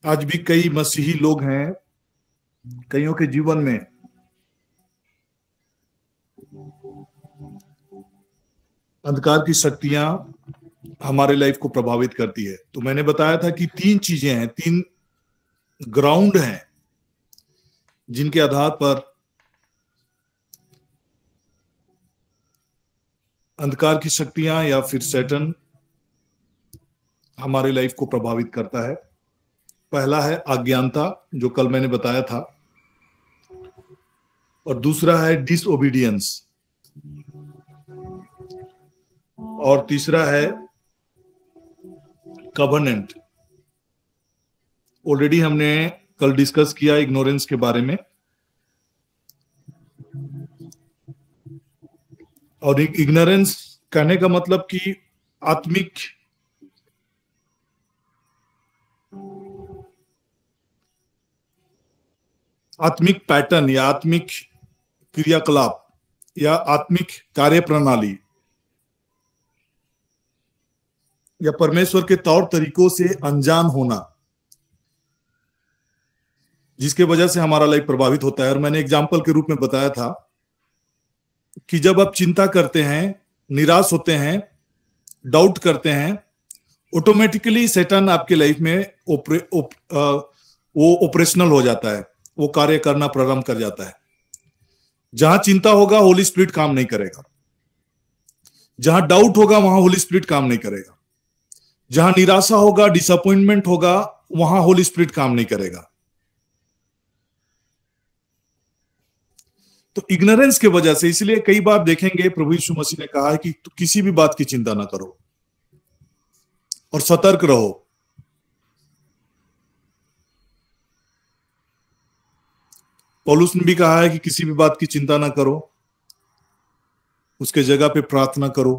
आज भी कई मसीही लोग हैं, कईयों के जीवन में अंधकार की शक्तियां हमारे लाइफ को प्रभावित करती है। तो मैंने बताया था कि 3 चीजें हैं, 3 ग्राउंड हैं जिनके आधार पर अंधकार की शक्तियां या फिर शैतान हमारे लाइफ को प्रभावित करता है। पहला है अज्ञानता, जो कल मैंने बताया था, और दूसरा है डिसओबीडियंस, और तीसरा है कवर्नेंट। ऑलरेडी हमने कल डिस्कस किया इग्नोरेंस के बारे में, और इग्नोरेंस कहने का मतलब कि आत्मिक पैटर्न या आत्मिक क्रियाकलाप या आत्मिक कार्य प्रणाली या परमेश्वर के तौर तरीकों से अनजान होना, जिसके वजह से हमारा लाइफ प्रभावित होता है। और मैंने एग्जाम्पल के रूप में बताया था कि जब आप चिंता करते हैं, निराश होते हैं, डाउट करते हैं, ऑटोमेटिकली शैतान आपके लाइफ में वो ऑपरेशनल हो जाता है, वो कार्य करना प्रारंभ कर जाता है। जहां चिंता होगा होली स्पिरिट काम नहीं करेगा, जहां डाउट होगा वहां होली स्पिरिट काम नहीं करेगा, जहां निराशा होगा, डिसअपॉइंटमेंट होगा, वहां होली स्पिरिट काम नहीं करेगा। तो इग्नोरेंस के वजह से, इसलिए कई बार देखेंगे प्रभु यीशु मसीह ने कहा है कि किसी भी बात की चिंता ना करो और सतर्क रहो। पौलुस ने भी कहा है कि किसी भी बात की चिंता ना करो, उसके जगह पे प्रार्थना करो।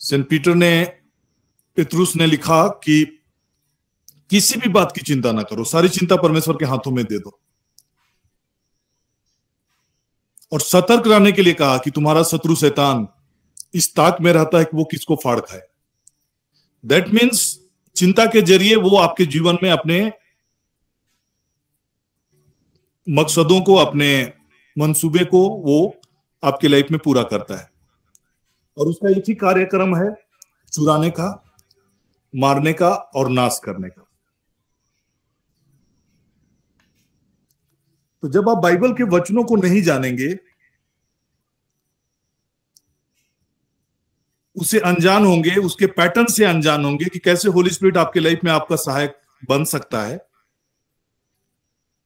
सेंट पीटर ने, पेतरुस ने लिखा कि किसी भी बात की चिंता ना करो, सारी चिंता परमेश्वर के हाथों में दे दो। और सतर्क रहने के लिए कहा कि तुम्हारा शत्रु शैतान इस ताक में रहता है कि वो किसको फाड़ खाए। दैट मीन्स चिंता के जरिए वो आपके जीवन में अपने मकसदों को, अपने मंसूबे को वो आपके लाइफ में पूरा करता है। और उसका एक ही कार्यक्रम है, चुराने का, मारने का और नाश करने का। तो जब आप बाइबल के वचनों को नहीं जानेंगे, उसे अनजान होंगे, उसके पैटर्न से अनजान होंगे कि कैसे होली स्पिरिट आपके लाइफ में आपका सहायक बन सकता है,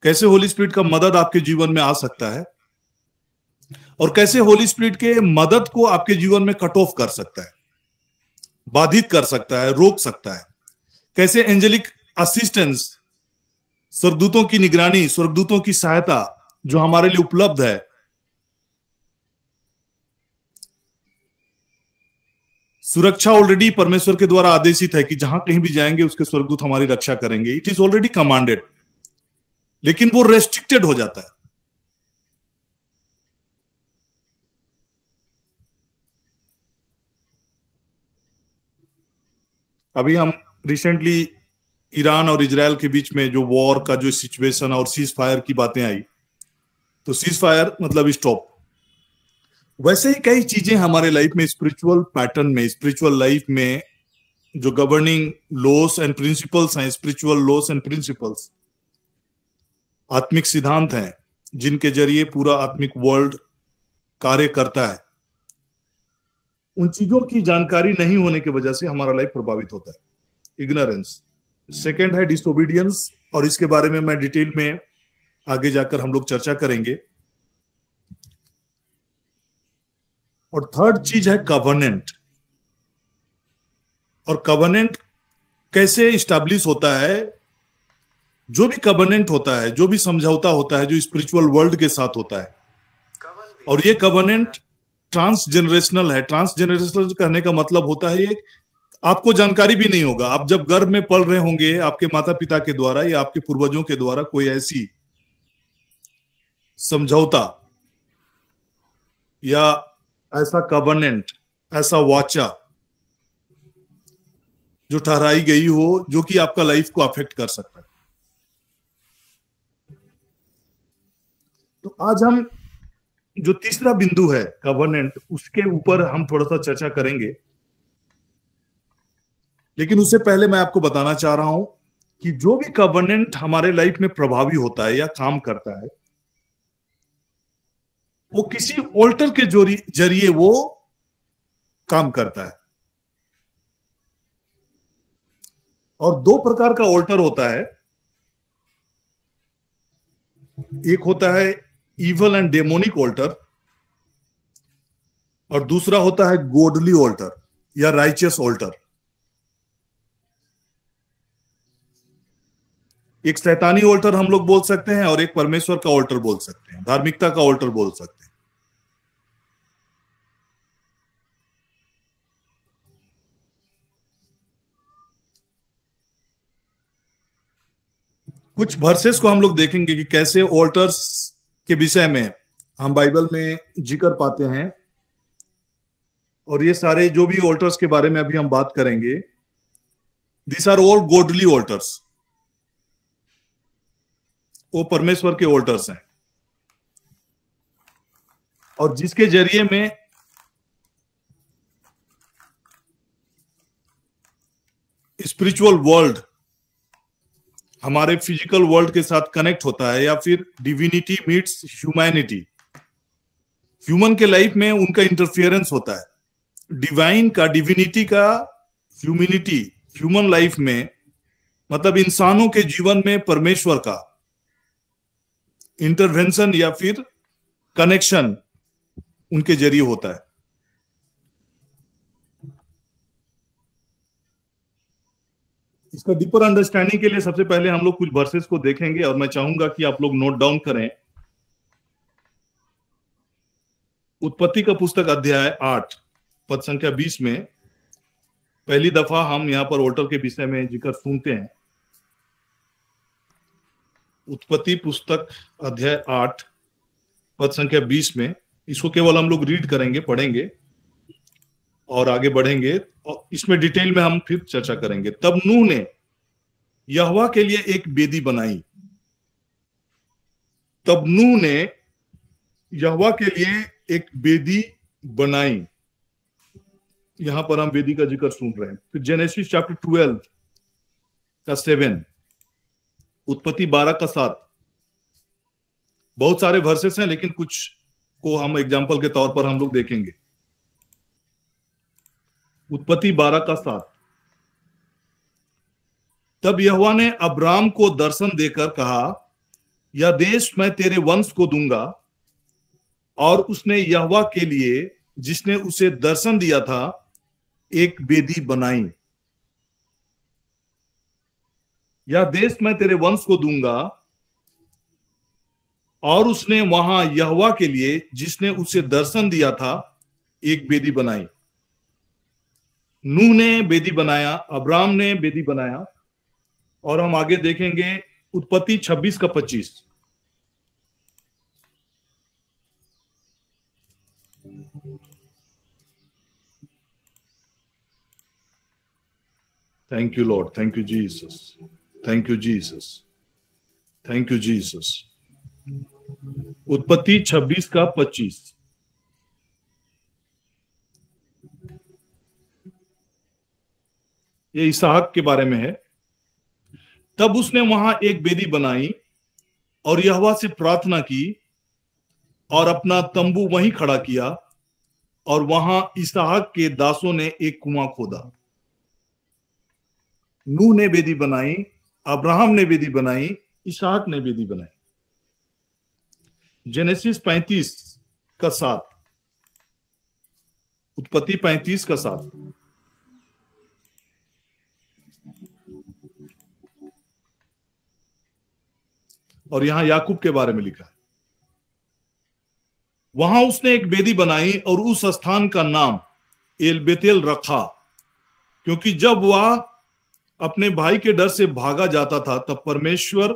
कैसे होली स्पिरिट का मदद आपके जीवन में आ सकता है, और कैसे होली स्पिरिट के मदद को आपके जीवन में कट ऑफ कर सकता है, बाधित कर सकता है, रोक सकता है। कैसे एंजेलिक असिस्टेंस, स्वर्गदूतों की निगरानी, स्वर्गदूतों की सहायता जो हमारे लिए उपलब्ध है, सुरक्षा ऑलरेडी परमेश्वर के द्वारा आदेशित है कि जहां कहीं भी जाएंगे उसके स्वर्गदूत हमारी रक्षा करेंगे। इट इज ऑलरेडी कमांडेड, लेकिन वो रेस्ट्रिक्टेड हो जाता है। अभी हम रिसेंटली ईरान और इजराइल के बीच में जो वॉर का जो सिचुएशन और सीज फायर की बातें आई, तो सीज फायर मतलब स्टॉप। वैसे ही कई चीजें हमारे लाइफ में, स्पिरिचुअल पैटर्न में, स्पिरिचुअल लाइफ में जो गवर्निंग लॉस एंड प्रिंसिपल्स हैं, स्पिरिचुअल लॉस एंड प्रिंसिपल्स, आत्मिक सिद्धांत हैं जिनके जरिए पूरा आत्मिक वर्ल्ड कार्य करता है, उन चीजों की जानकारी नहीं होने की वजह से हमारा लाइफ प्रभावित होता है। इग्नोरेंस। सेकंड है डिसोबीडियंस, और इसके बारे में मैं डिटेल में आगे जाकर हम लोग चर्चा करेंगे। और थर्ड चीज है कवर्नेंट। और कवर्नेंट कैसे इस्टेब्लिश होता है? जो भी कवर्नेंट होता है, जो भी समझौता होता है, जो स्पिरिचुअल वर्ल्ड के साथ होता है, और ये कवर्नेंट ट्रांसजेनरेशनल है। ट्रांसजेनरेशनल कहने का मतलब होता है ये आपको जानकारी भी नहीं होगा। आप जब गर्भ में पल रहे होंगे, आपके माता पिता के द्वारा या आपके पूर्वजों के द्वारा कोई ऐसी समझौता या ऐसा कवर्नेंट, ऐसा वाचा जो ठहराई गई हो, जो कि आपका लाइफ को अफेक्ट कर सकता है। तो आज हम जो तीसरा बिंदु है कवर्नेंट, उसके ऊपर हम थोड़ा सा चर्चा करेंगे। लेकिन उससे पहले मैं आपको बताना चाह रहा हूं कि जो भी कवर्नेंट हमारे लाइफ में प्रभावी होता है या काम करता है, वो किसी ऑल्टर के जरिए वो काम करता है। और दो प्रकार का ऑल्टर होता है। एक होता है इवल एंड डेमोनिक ऑल्टर, और दूसरा होता है गॉडली ऑल्टर या राइचियस ऑल्टर। एक शैतानी ऑल्टर हम लोग बोल सकते हैं, और एक परमेश्वर का ऑल्टर बोल सकते हैं, धार्मिकता का ऑल्टर बोल सकते हैं। कुछ वर्सेस को हम लोग देखेंगे कि कैसे ऑल्टर्स के विषय में हम बाइबल में जिक्र पाते हैं। और ये सारे जो भी ऑल्टर्स के बारे में अभी हम बात करेंगे, this are all godly altars. वो परमेश्वर के ऑल्टर्स हैं, और जिसके जरिए में स्पिरिचुअल वर्ल्ड हमारे फिजिकल वर्ल्ड के साथ कनेक्ट होता है, या फिर डिविनिटी मीट्स ह्यूमैनिटी। ह्यूमन के लाइफ में उनका इंटरफियरेंस होता है। डिवाइन का, डिविनिटी का ह्यूमैनिटी, ह्यूमन लाइफ में, मतलब इंसानों के जीवन में परमेश्वर का इंटरवेंशन या फिर कनेक्शन उनके जरिए होता है। इसका डीपर अंडरस्टैंडिंग के लिए सबसे पहले हम लोग कुछ वर्सेस को देखेंगे, और मैं चाहूंगा कि आप लोग नोट डाउन करें। उत्पत्ति का पुस्तक अध्याय 8 पद संख्या 20 में पहली दफा हम यहां पर ऑल्टर के विषय में जिक्र सुनते हैं। उत्पत्ति पुस्तक अध्याय 8 पद संख्या 20 में, इसको केवल हम लोग रीड करेंगे, पढ़ेंगे और आगे बढ़ेंगे, और इसमें डिटेल में हम फिर चर्चा करेंगे। तब नूह ने यहोवा के लिए एक वेदी बनाई। तब नूह ने यहोवा के लिए एक वेदी बनाई। यहां पर हम वेदी का जिक्र सुन रहे हैं। फिर जेनेसिस चैप्टर 12 का 7, उत्पत्ति 12 का 7। बहुत सारे वर्सेस हैं, लेकिन कुछ को हम एग्जाम्पल के तौर पर हम लोग देखेंगे। उत्पत्ति 12 का 7। तब यहोवा ने अब्राम को दर्शन देकर कहा, यह देश मैं तेरे वंश को दूंगा। और उसने यहोवा के लिए, जिसने उसे दर्शन दिया था, एक वेदी बनाई। यह देश मैं तेरे वंश को दूंगा। और उसने वहां यहोवा के लिए, जिसने उसे दर्शन दिया था, एक वेदी बनाई। नूह ने बेदी बनाया, अब्राहम ने बेदी बनाया। और हम आगे देखेंगे उत्पत्ति 26 का 25। Thank you Lord, thank you Jesus, thank you Jesus, thank you Jesus. उत्पत्ति 26 का 25। ये इसहाक के बारे में है। तब उसने वहां एक बेदी बनाई और यहोवा से प्रार्थना की और अपना तंबू वहीं खड़ा किया, और वहां इसहाक के दासों ने एक कुआं खोदा। नूह ने बेदी बनाई, अब्राहम ने बेदी बनाई, इसहाक ने बेदी बनाई। जेनेसिस 35 का 7, उत्पत्ति 35 का 7। और यहां याकूब के बारे में लिखा है। वहां उसने एक बेदी बनाई और उस स्थान का नाम एल बेतेल रखा, क्योंकि जब वह अपने भाई के डर से भागा जाता था तब परमेश्वर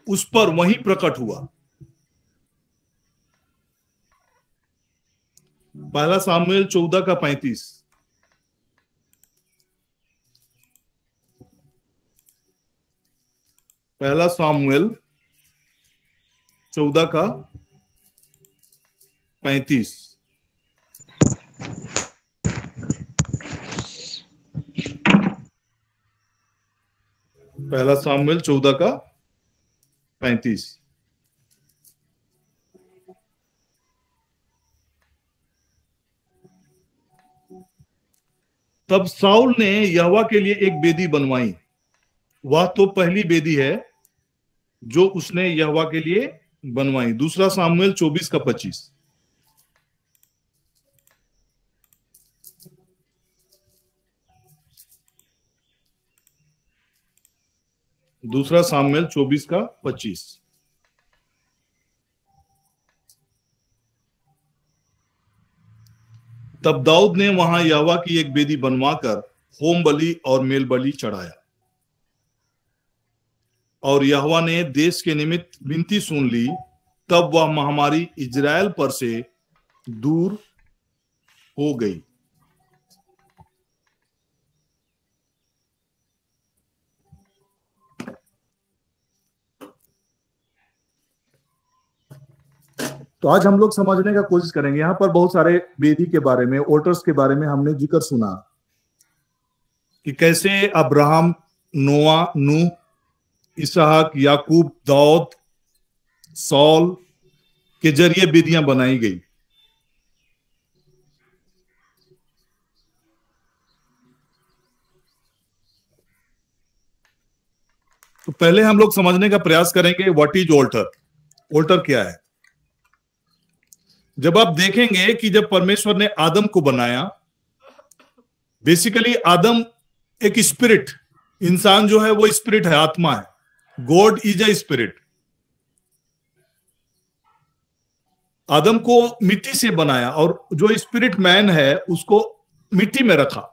उस पर वहीं प्रकट हुआ। पहला सामुएल 14 का 35। पहला सामुएल 14 का 35। पहला सामुएल 14 का 35। तब साउल ने यहोवा के लिए एक बेदी बनवाई। वह तो पहली बेदी है जो उसने यहोवा के लिए बनवाई। दूसरा सामुएल 24 का 25। दूसरा सामुएल 24 का 25। तब दाऊद ने वहां यहोवा की एक बेदी बनवाकर होम बलि और मेल बलि चढ़ाया, और यहोवा ने देश के निमित्त विनती सुन ली। तब वह महामारी इजराइल पर से दूर हो गई। तो आज हम लोग समझने का कोशिश करेंगे। यहां पर बहुत सारे वेदी के बारे में, ऑल्टर्स के बारे में हमने जिक्र सुना कि कैसे अब्राहम, नोआ, नूह, इसहाक, याकूब, दाऊद, सौल के जरिए वेदियां बनाई गई। तो पहले हम लोग समझने का प्रयास करेंगे व्हाट इज ऑल्टर। ऑल्टर क्या है? जब आप देखेंगे कि जब परमेश्वर ने आदम को बनाया, बेसिकली आदम एक स्पिरिट, इंसान जो है वो स्पिरिट है, आत्मा है। God is a spirit. Adam को मिट्टी से बनाया और जो स्पिरिट मैन है उसको मिट्टी में रखा।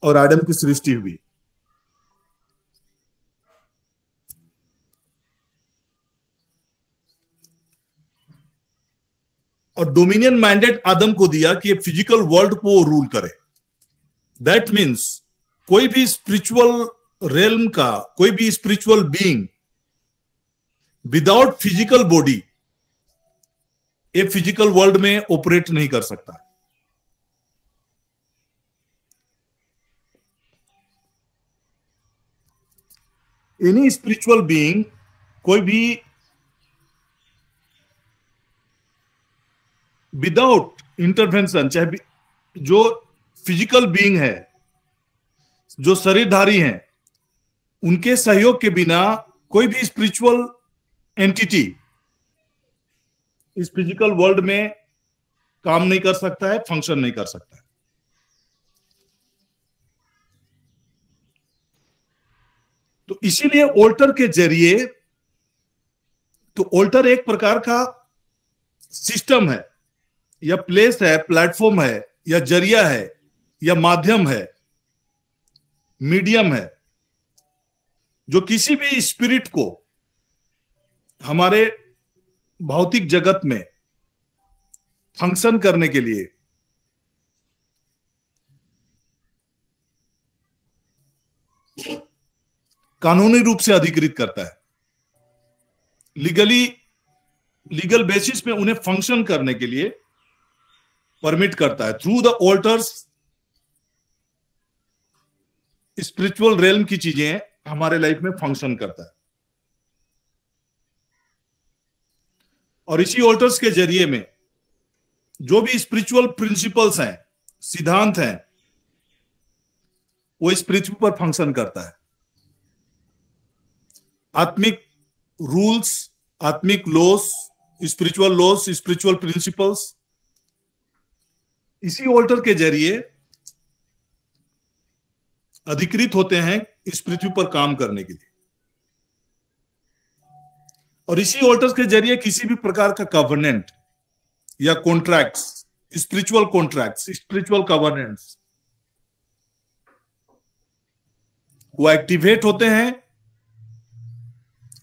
और आदम की सृष्टि हुई। और डोमिनियन मैंडेट आदम को दिया कि फिजिकल वर्ल्ड को रूल करे। दैट मीन्स कोई भी स्पिरिचुअल रेल्म का कोई भी spiritual being without physical body ये फिजिकल वर्ल्ड में ऑपरेट नहीं कर सकता। एनी स्पिरिचुअल बीइंग, कोई भी विदाउट इंटरवेंशन, चाहे जो फिजिकल बीइंग है, जो शरीरधारी हैं, उनके सहयोग के बिना कोई भी स्पिरिचुअल एंटिटी इस फिजिकल वर्ल्ड में काम नहीं कर सकता है, फंक्शन नहीं कर सकता है। तो इसीलिए ऑल्टर के जरिए तो ऑल्टर एक प्रकार का सिस्टम है या प्लेस है, प्लेटफॉर्म है या जरिया है या माध्यम है, मीडियम है, जो किसी भी स्पिरिट को हमारे भौतिक जगत में फंक्शन करने के लिए कानूनी रूप से अधिकृत करता है, लीगल बेसिस पे उन्हें फंक्शन करने के लिए परमिट करता है। Through the alters spiritual realm की चीजें हमारे लाइफ में फंक्शन करता है, और इसी ऑल्टर्स के जरिए में जो भी स्पिरिचुअल प्रिंसिपल्स हैं, सिद्धांत हैं, वो इस पृथ्वी पर फंक्शन करता है। आत्मिक रूल्स, आत्मिक लॉस, स्पिरिचुअल प्रिंसिपल्स इसी ऑल्टर के जरिए अधिकृत होते हैं इस पृथ्वी पर काम करने के लिए। और इसी ऑल्टर्स के जरिए किसी भी प्रकार का कवर्नेंट या कॉन्ट्रैक्ट्स, स्पिरिचुअल कवर्नेंट्स वो एक्टिवेट होते हैं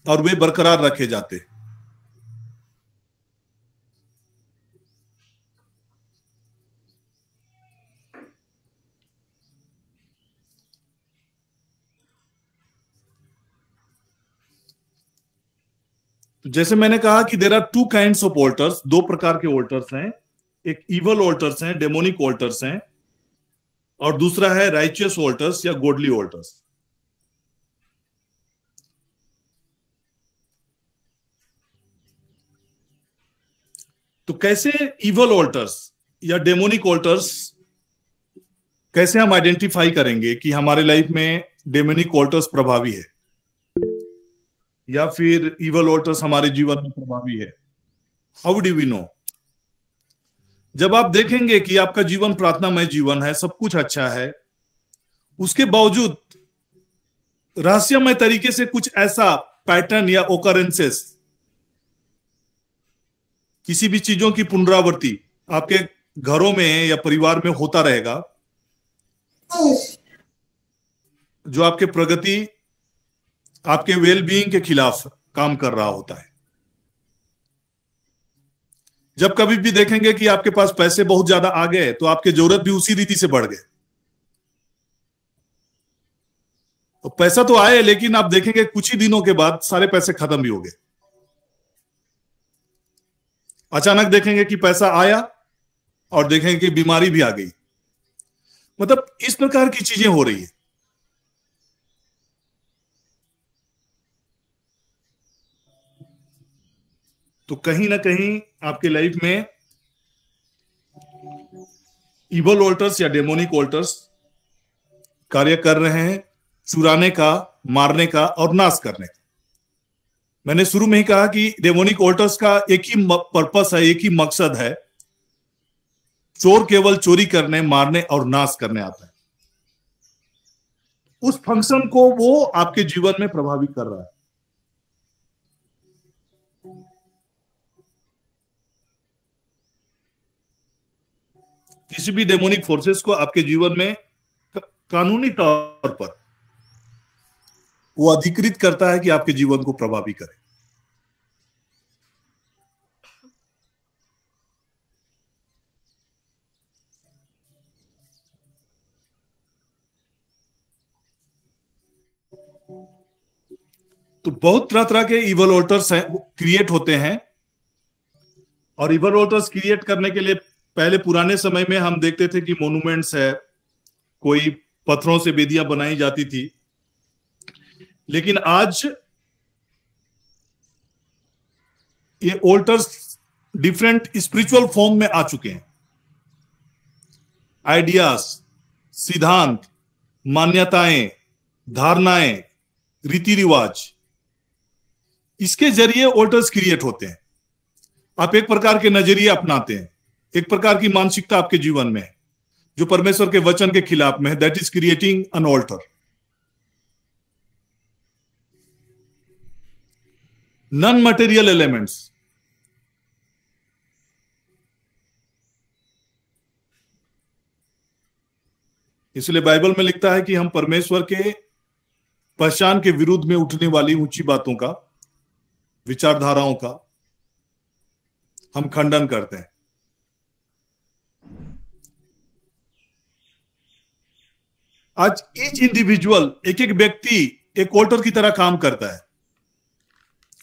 और वे बरकरार रखे जाते हैं। तो जैसे मैंने कहा कि there are two kinds of altars, दो प्रकार के ऑल्टर्स हैं। एक इवल ऑल्टर्स हैं, डेमोनिक ऑल्टर्स हैं, और दूसरा है राइचियस ऑल्टर्स या गॉडली ऑल्टर्स। तो कैसे इवल ऑल्टर्स या डेमोनिक ऑल्टर्स कैसे हम आइडेंटिफाई करेंगे कि हमारे लाइफ में डेमोनिक ऑल्टर्स प्रभावी है या फिर इवल ऑल्टर्स हमारे जीवन में प्रभावी है? How do we know? जब आप देखेंगे कि आपका जीवन प्रार्थनामय जीवन है, सब कुछ अच्छा है, उसके बावजूद रहस्यमय तरीके से कुछ ऐसा पैटर्न या ओकरेंसेस, किसी भी चीजों की पुनरावृत्ति आपके घरों में या परिवार में होता रहेगा, जो आपके प्रगति, आपके वेलबीइंग के खिलाफ काम कर रहा होता है। जब कभी भी देखेंगे कि आपके पास पैसे बहुत ज्यादा आ गए, तो आपके जरूरत भी उसी रीति से बढ़ गए। तो पैसा तो आए, लेकिन आप देखेंगे कुछ ही दिनों के बाद सारे पैसे खत्म भी हो गए। अचानक देखेंगे कि पैसा आया और देखेंगे कि बीमारी भी आ गई। मतलब इस प्रकार की चीजें हो रही है। तो कहीं ना कहीं आपके लाइफ में इवल ऑल्टर्स या डेमोनिक ऑल्टर्स कार्य कर रहे हैं, चुराने का, मारने का और नाश करने का। मैंने शुरू में ही कहा कि डेमोनिक ऑल्टर्स का एक ही पर्पस है, एक ही मकसद है। चोर केवल चोरी करने, मारने और नाश करने आता है। उस फंक्शन को वो आपके जीवन में प्रभावित कर रहा है। किसी भी डेमोनिक फोर्सेस को आपके जीवन में कानूनी तौर पर वो अधिकृत करता है कि आपके जीवन को प्रभावित करे। तो बहुत तरह तरह के इवल ऑल्टर्स हैं, क्रिएट होते हैं। और इवल ऑल्टर्स क्रिएट करने के लिए पहले पुराने समय में हम देखते थे कि मोन्यूमेंट्स है, कोई पत्थरों से वेदियां बनाई जाती थी। लेकिन आज ये ऑल्टर्स डिफरेंट स्पिरिचुअल फॉर्म में आ चुके हैं। आइडियाज, सिद्धांत, मान्यताएं, धारणाएं, रीति रिवाज, इसके जरिए ऑल्टर्स क्रिएट होते हैं। आप एक प्रकार के नजरिए अपनाते हैं, एक प्रकार की मानसिकता आपके जीवन में है जो परमेश्वर के वचन के खिलाफ में है। That is creating an altar. Non material elements. इसलिए बाइबल में लिखता है कि हम परमेश्वर के पहचान के विरुद्ध में उठने वाली ऊंची बातों का, विचारधाराओं का हम खंडन करते हैं। आज ईच इंडिविजुअल, एक एक व्यक्ति एक ऑल्टर की तरह काम करता है।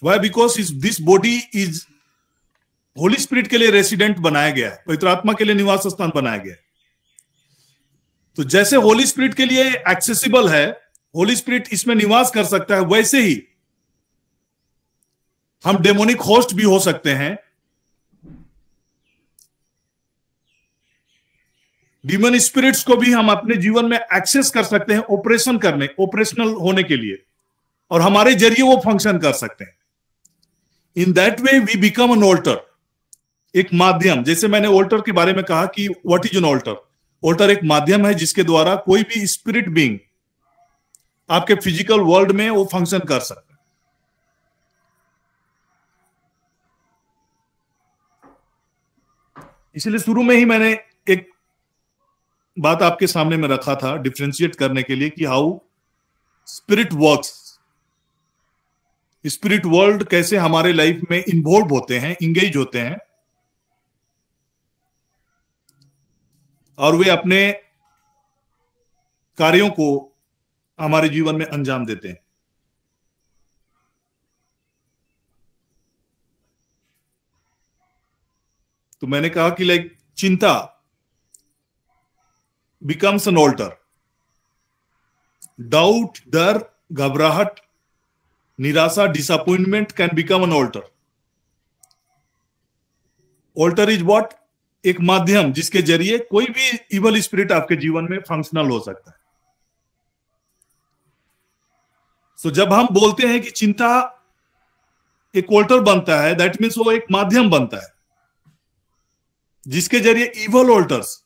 Why? Because this body is holy spirit के लिए रेसिडेंट बनाया गया है, पवित्र आत्मा के लिए निवास स्थान बनाया गया है। तो जैसे होली स्पिरिट के लिए एक्सेसिबल है, होली स्पिरिट इसमें निवास कर सकता है, वैसे ही हम डेमोनिक होस्ट भी हो सकते हैं। डीमन स्पिरिट्स को भी हम अपने जीवन में एक्सेस कर सकते हैं ऑपरेशनल होने के लिए, और हमारे जरिए वो फंक्शन कर सकते हैं। In that way we become an altar, एक माध्यम। जैसे मैंने ऑल्टर के बारे में कहा कि what is an altar? Altar एक माध्यम है जिसके द्वारा कोई भी स्पिरिट बीइंग आपके फिजिकल वर्ल्ड में वो फंक्शन कर सकता है। इसलिए शुरू में ही मैंने एक बात आपके सामने में रखा था डिफरेंशिएट करने के लिए कि how spirit works, spirit world कैसे हमारे लाइफ में इन्वॉल्व होते हैं, इंगेज होते हैं, और वे अपने कार्यों को हमारे जीवन में अंजाम देते हैं। तो मैंने कहा कि लाइक चिंता becomes an altar. Doubt, डर, घबराहट, निराशा, disappointment can become an altar. Altar is what? एक माध्यम जिसके जरिए कोई भी इवल स्पिरिट आपके जीवन में फंक्शनल हो सकता है। तो जब हम बोलते हैं कि चिंता एक ऑल्टर बनता है, दैट मीन्स वो एक माध्यम बनता है जिसके जरिए evil alters,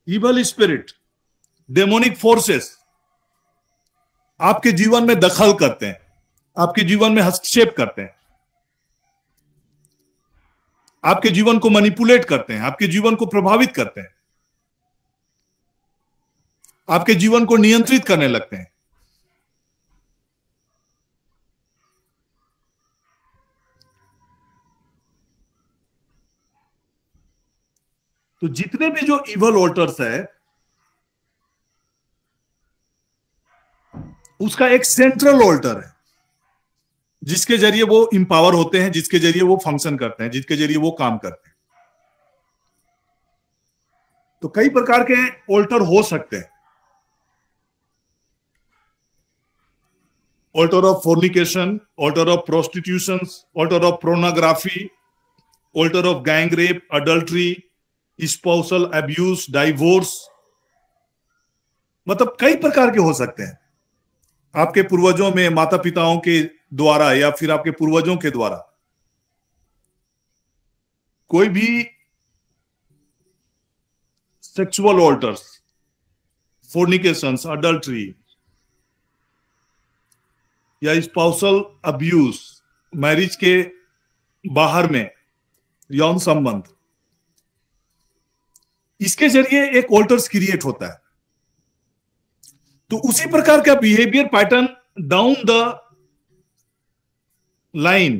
evil spirit, demonic forces आपके जीवन में दखल करते हैं, आपके जीवन में हस्तक्षेप करते हैं, आपके जीवन को मैनिपुलेट करते हैं, आपके जीवन को प्रभावित करते हैं, आपके जीवन को नियंत्रित करने लगते हैं। तो जितने भी जो इवल ऑल्टर्स है, उसका एक सेंट्रल ऑल्टर है जिसके जरिए वो इंपावर होते हैं, जिसके जरिए वो फंक्शन करते हैं, जिसके जरिए वो काम करते हैं। तो कई प्रकार के ऑल्टर हो सकते हैं। Alter of फोर्निकेशन, alter of prostitution, alter of pornography, alter of gang rape, adultery, spousal abuse, divorce, मतलब कई प्रकार के हो सकते हैं। आपके पूर्वजों में, माता पिताओं के द्वारा या फिर आपके पूर्वजों के द्वारा कोई भी सेक्सुअल ऑल्टर्स, फोर्निकेशंस, अडल्ट्री या स्पाउसल अब्यूज, मैरिज के बाहर में यौन संबंध, इसके जरिए एक ऑल्टर्स क्रिएट होता है। तो उसी प्रकार का behaviour pattern down the line,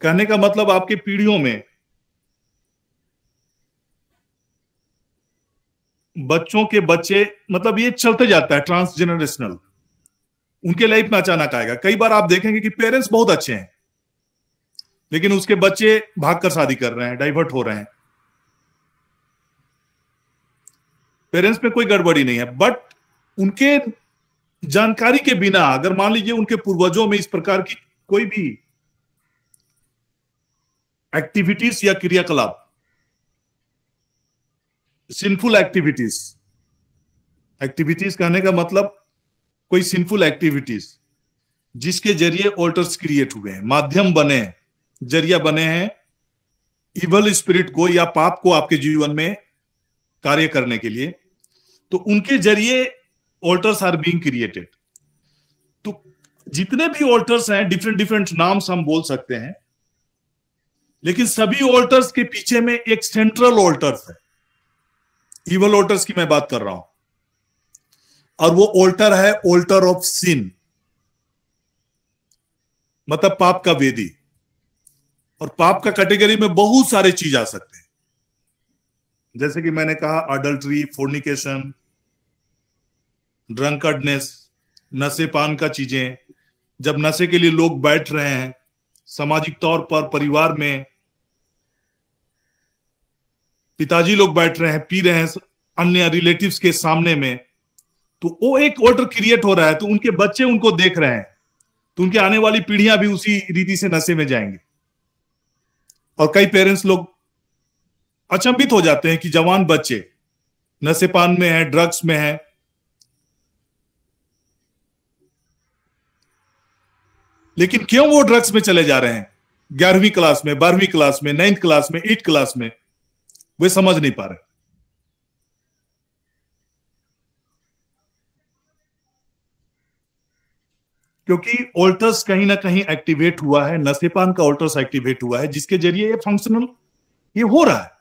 कहने का मतलब आपके पीढ़ियों में बच्चों के बच्चे, मतलब ये चलते जाता है ट्रांसजेनरेशनल, उनके लाइफ में अचानक आएगा। कई बार आप देखेंगे कि पेरेंट्स बहुत अच्छे हैं लेकिन उसके बच्चे भागकर शादी कर रहे हैं, डाइवर्ट हो रहे हैं। पेरेंट्स में कोई गड़बड़ी नहीं है, बट उनके जानकारी के बिना, अगर मान लीजिए उनके पूर्वजों में इस प्रकार की कोई भी एक्टिविटीज या क्रियाकलाप, सिंफुल एक्टिविटीज, एक्टिविटीज कहने का मतलब कोई सिंफुल एक्टिविटीज जिसके जरिए ऑल्टर्स क्रिएट हुए हैं, माध्यम बने हैं, जरिया बने हैं इवल स्पिरिट को या पाप को आपके जीवन में कार्य करने के लिए, तो उनके जरिए ऑल्टर्स आर बीइंग क्रिएटेड। तो जितने भी ऑल्टर्स हैं, डिफरेंट डिफरेंट नाम्स हम बोल सकते हैं, लेकिन सभी ऑल्टर्स के पीछे में एक सेंट्रल ऑल्टर्स है। इवल ऑल्टर्स की मैं बात कर रहा हूं, और वो ऑल्टर है ऑल्टर ऑफ सिन, मतलब पाप का वेदी। और पाप का कैटेगरी में बहुत सारे चीज आ सकते हैं, जैसे कि मैंने कहा अडल्ट्री, फोर्निकेशन, ड्रंकर्डनेस, नशे पान का चीजें। जब नशे के लिए लोग बैठ रहे हैं सामाजिक तौर पर, परिवार में पिताजी लोग बैठ रहे हैं, पी रहे हैं अन्य रिलेटिव्स के सामने में, तो वो एक ऑल्टर क्रिएट हो रहा है। तो उनके बच्चे उनको देख रहे हैं, तो उनके आने वाली पीढ़ियां भी उसी रीति से नशे में जाएंगे। और कई पेरेंट्स लोग अचंभित हो जाते हैं कि जवान बच्चे नशे पान में है, ड्रग्स में है। लेकिन क्यों वो ड्रग्स में चले जा रहे हैं? 11वीं क्लास में, 12वीं क्लास में, 9th क्लास में, 8th क्लास में, वे समझ नहीं पा रहे। क्योंकि ऑल्टर्स कहीं ना कहीं एक्टिवेट हुआ है, नशेपान का ऑल्टर्स एक्टिवेट हुआ है, जिसके जरिए ये फंक्शनल ये हो रहा है।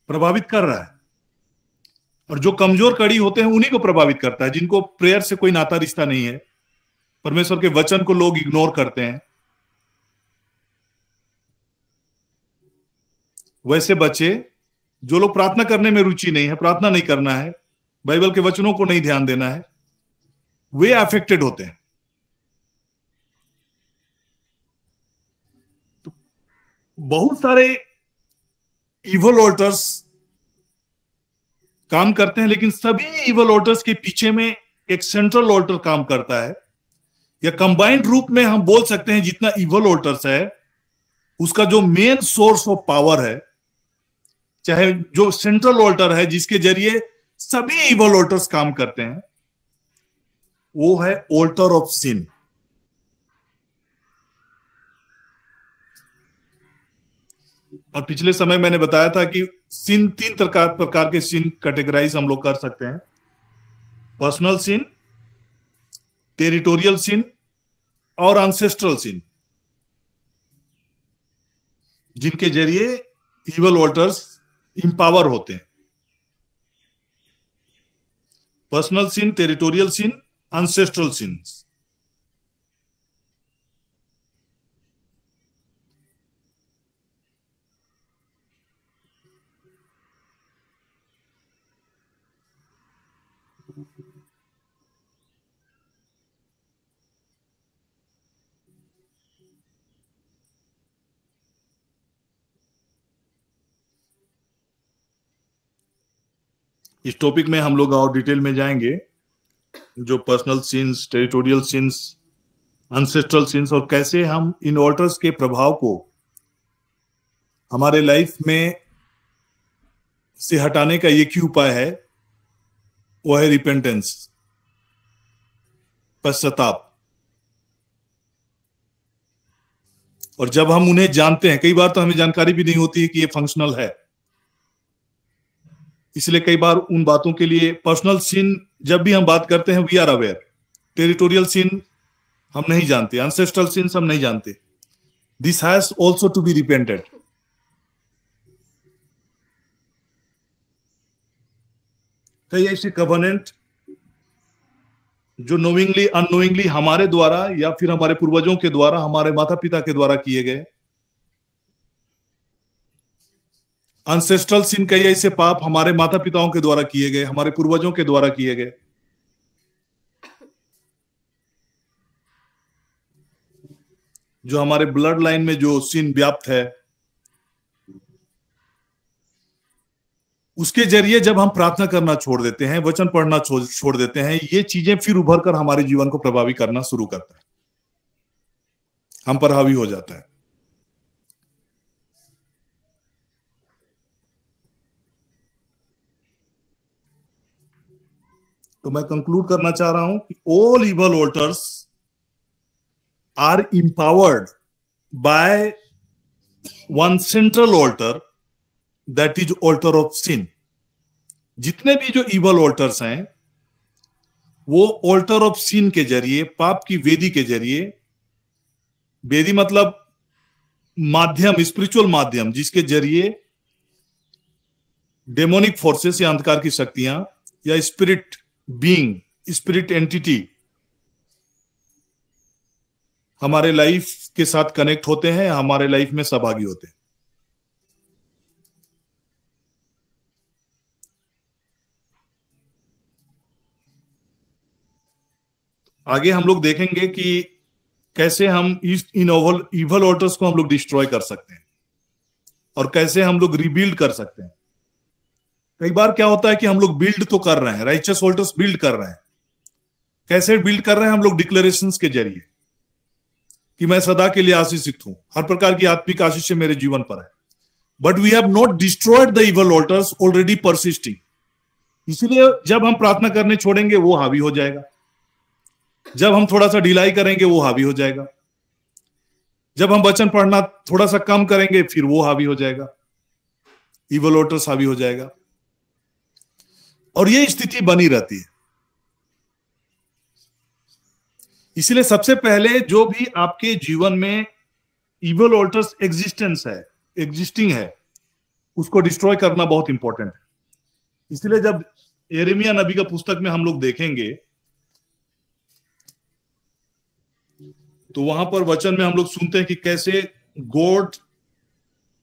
प्रभावित कर रहा है। और जो कमजोर कड़ी होते हैं उन्हीं को प्रभावित करता है, जिनको प्रेयर से कोई नाता रिश्ता नहीं है, परमेश्वर के वचन को लोग इग्नोर करते हैं। वैसे बच्चे, जो लोग प्रार्थना करने में रुचि नहीं है, प्रार्थना नहीं करना है, बाइबल के वचनों को नहीं ध्यान देना है, वे अफेक्टेड होते हैं। तो बहुत सारे इवल ऑल्टर्स काम करते हैं, लेकिन सभी इवल ऑल्टर्स के पीछे में एक सेंट्रल ऑल्टर काम करता है। या कंबाइंड रूप में हम बोल सकते हैं, जितना इवल ऑल्टर्स है उसका जो मेन सोर्स ऑफ पावर है, चाहे जो सेंट्रल ऑल्टर है जिसके जरिए सभी इवल ऑल्टर्स काम करते हैं, वो है ऑल्टर ऑफ सिन। और पिछले समय मैंने बताया था कि सिन, 3 प्रकार के सिन कैटेगराइज हम लोग कर सकते हैं: पर्सनल सिन, टेरिटोरियल सिन और एंसेस्ट्रल सिन, जिनके जरिए इवल ऑल्टर्स इंपावर होते हैं। पर्सनल सिन, टेरिटोरियल सिन, एंसेस्ट्रल सिन। इस टॉपिक में हम लोग और डिटेल में जाएंगे, जो personal since, territorial since, ancestral since, और कैसे हम इन ऑल्टर्स के प्रभाव को हमारे लाइफ में से हटाने का एक ही उपाय है, वो है रिपेंटेंस, पश्चाताप। और जब हम उन्हें जानते हैं, कई बार तो हमें जानकारी भी नहीं होती है कि ये फंक्शनल है, इसलिए कई बार उन बातों के लिए पर्सनल सिन जब भी हम बात करते हैं we are aware, territorial sin हम नहीं जानते, एंसेस्ट्रल सिन हम नहीं जानते। This has also to be repented. कई ऐसे कवर्नेंट जो नोइंगली अननोइंगली हमारे द्वारा या फिर हमारे पूर्वजों के द्वारा, हमारे माता पिता के द्वारा किए गए। एंसेस्ट्रल सिन कई ऐसे पाप हमारे माता पिताओं के द्वारा किए गए, हमारे पूर्वजों के द्वारा किए गए। जो हमारे ब्लड लाइन में जो सिन व्याप्त है, उसके जरिए जब हम प्रार्थना करना छोड़ देते हैं, वचन पढ़ना छोड़ देते हैं, ये चीजें फिर उभर कर हमारे जीवन को प्रभावित करना शुरू करता है, हम पर हावी हो जाता है। तो मैं कंक्लूड करना चाह रहा हूं कि all evil altars are empowered by one central altar, that is altar of sin, जितने भी जो इवल ऑल्टर्स हैं वो ऑल्टर ऑफ सीन के जरिए, पाप की वेदी के जरिए, वेदी मतलब माध्यम, स्पिरिचुअल माध्यम, जिसके जरिए डेमोनिक फोर्सेस या अंधकार की शक्तियां या स्पिरिट बीइंग, स्पिरिट एंटिटी हमारे लाइफ के साथ कनेक्ट होते हैं, हमारे लाइफ में सहभागी होते हैं। आगे हम लोग देखेंगे कि कैसे हम इन इवल ऑल्टर्स को हम लोग डिस्ट्रॉय कर सकते हैं और कैसे हम लोग रिबिल्ड कर सकते हैं। कई बार क्या होता है कि हम लोग बिल्ड तो कर रहे हैं, राइचस ऑल्टर्स बिल्ड कर रहे हैं। कैसे बिल्ड कर रहे हैं? हम लोग डिक्लेरेशंस के जरिए कि मैं सदा के लिए आशीषित हूं, हर प्रकार की आत्मिक आशीष मेरे जीवन पर है। But we have not destroyed the evil altars already persisting. इसलिए जब हम प्रार्थना करने छोड़ेंगे वो हावी हो जाएगा, जब हम थोड़ा सा ढिलाई करेंगे वो हावी हो जाएगा, जब हम वचन पढ़ना थोड़ा सा कम करेंगे फिर वो हावी हो जाएगा, इवल ऑल्टर्स हावी हो जाएगा, और ये स्थिति बनी रहती है। इसलिए सबसे पहले जो भी आपके जीवन में इवल ऑल्टर्स एग्जिस्टिंग है, उसको डिस्ट्रॉय करना बहुत इंपॉर्टेंट है। इसलिए जब यिर्मयाह नबी का पुस्तक में हम लोग देखेंगे तो वहां पर वचन में हम लोग सुनते हैं कि कैसे गॉड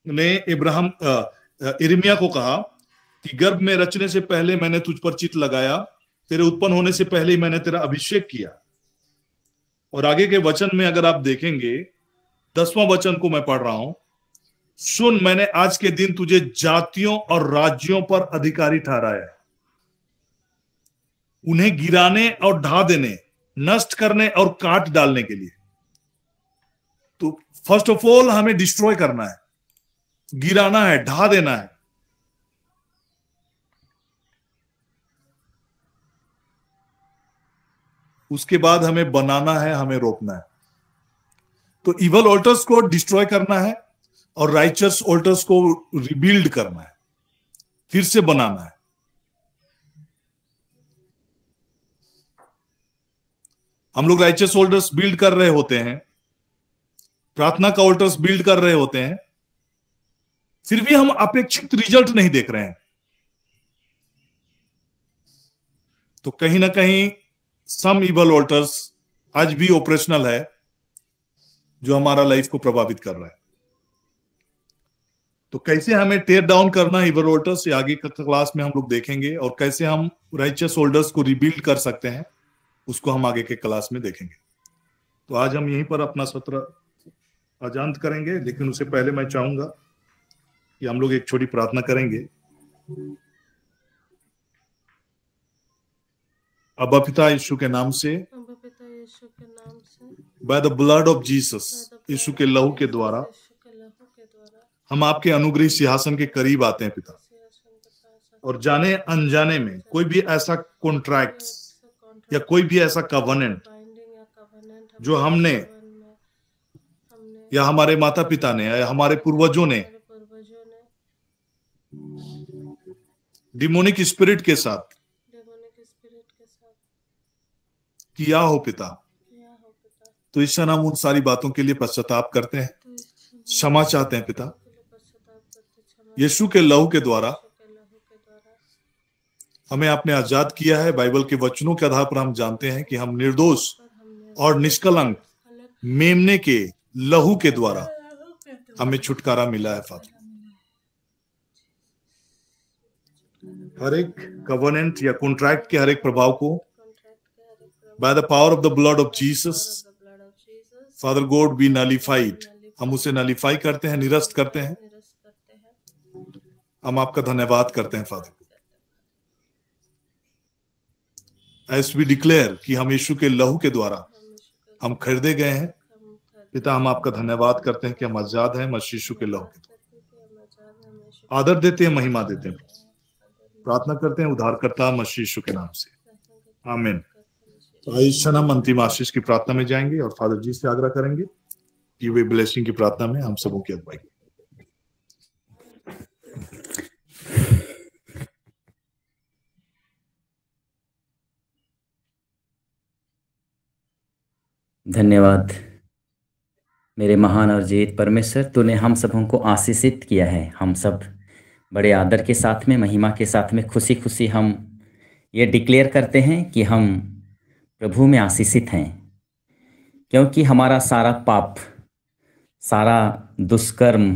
ने यिर्मयाह को कहा कि गर्भ में रचने से पहले मैंने तुझ पर चित्त लगाया, तेरे उत्पन्न होने से पहले ही मैंने तेरा अभिषेक किया। और आगे के वचन में अगर आप देखेंगे, 10वां वचन को मैं पढ़ रहा हूं, सुन मैंने आज के दिन तुझे जातियों और राज्यों पर अधिकारी ठहराया, उन्हें गिराने और ढा देने, नष्ट करने और काट डालने के लिए। तो फर्स्ट ऑफ ऑल हमें डिस्ट्रॉय करना है, गिराना है, ढा देना है। उसके बाद हमें बनाना है, हमें रोकना है। तो इवल ऑल्टर्स को डिस्ट्रॉय करना है और राइचस ऑल्टर्स को रिबिल्ड करना है, फिर से बनाना है। हम लोग राइचस ऑल्टर्स बिल्ड कर रहे होते हैं, प्रार्थना का ऑल्टर्स बिल्ड कर रहे होते हैं, फिर भी हम अपेक्षित रिजल्ट नहीं देख रहे हैं। तो कहीं ना कहीं सम इवल ऑल्टर्स आज भी ऑपरेशनल है, जो हमारा लाइफ को प्रभावित कर रहा है। तो कैसे हमें टेयर डाउन करना है इवल ऑल्टर्स, आगे का क्लास में हम लोग देखेंगे, और कैसे हम राइचस ऑल्टर्स को रिबिल्ड कर सकते हैं उसको हम आगे के क्लास में देखेंगे। तो आज हम यहीं पर अपना सत्र अजांत करेंगे, लेकिन उससे पहले मैं चाहूंगा कि हम लोग एक छोटी प्रार्थना करेंगे। अब्बा पिता यीशु के नाम से, by the blood of Jesus, Yeshu के लहू के द्वारा हम आपके अनुग्रह सिंहासन के करीब आते हैं पिता, और जाने अनजाने में कोई भी ऐसा कॉन्ट्रैक्ट या कोई भी ऐसा कवनेंट जो हमने या हमारे माता पिता ने या हमारे पूर्वजों ने डिमोनिक स्पिरिट के साथ किया हो पिता, तो इस क्षण हम उन सारी बातों के लिए पश्चाताप करते हैं, क्षमा चाहते हैं पिता। यीशु के लहू के द्वारा हमें आपने आजाद किया है। बाइबल के वचनों के आधार पर हम जानते हैं कि हम निर्दोष और निष्कलंक मेमने के लहू के द्वारा हमें छुटकारा मिला है फादर। हर एक कवर्नेंट या कॉन्ट्रैक्ट के हर एक प्रभाव को by the power of the blood of Jesus father God B nullified, हम उसे नलिफाई करते हैं, निरस्त करते हैं। हम आपका धन्यवाद करते हैं फादर, एज वी डिक्लेयर कि हम यीशु के लहू के द्वारा हम खरीदे गए हैं पिता। हम आपका धन्यवाद करते हैं कि हम आजाद हैं मसीह यीशु के लहू के द्वारा। आदर देते हैं, महिमा देते हैं, प्रार्थना करते हैं उद्धारकर्ता मसीह यीशु के नाम से, आमीन। तो इस क्षण हम अंतिम आशीष की प्रार्थना में जाएंगे और फादर जी से आग्रह करेंगे कि वे ब्लेसिंग की प्रार्थना में हम सबों की अगुवाई करें। धन्यवाद मेरे महान और जीवित परमेश्वर, तूने हम सबों को आशीषित किया है। हम सब बड़े आदर के साथ में, महिमा के साथ में, खुशी खुशी हम ये डिक्लेयर करते हैं कि हम प्रभु में आशीषित हैं, क्योंकि हमारा सारा पाप, सारा दुष्कर्म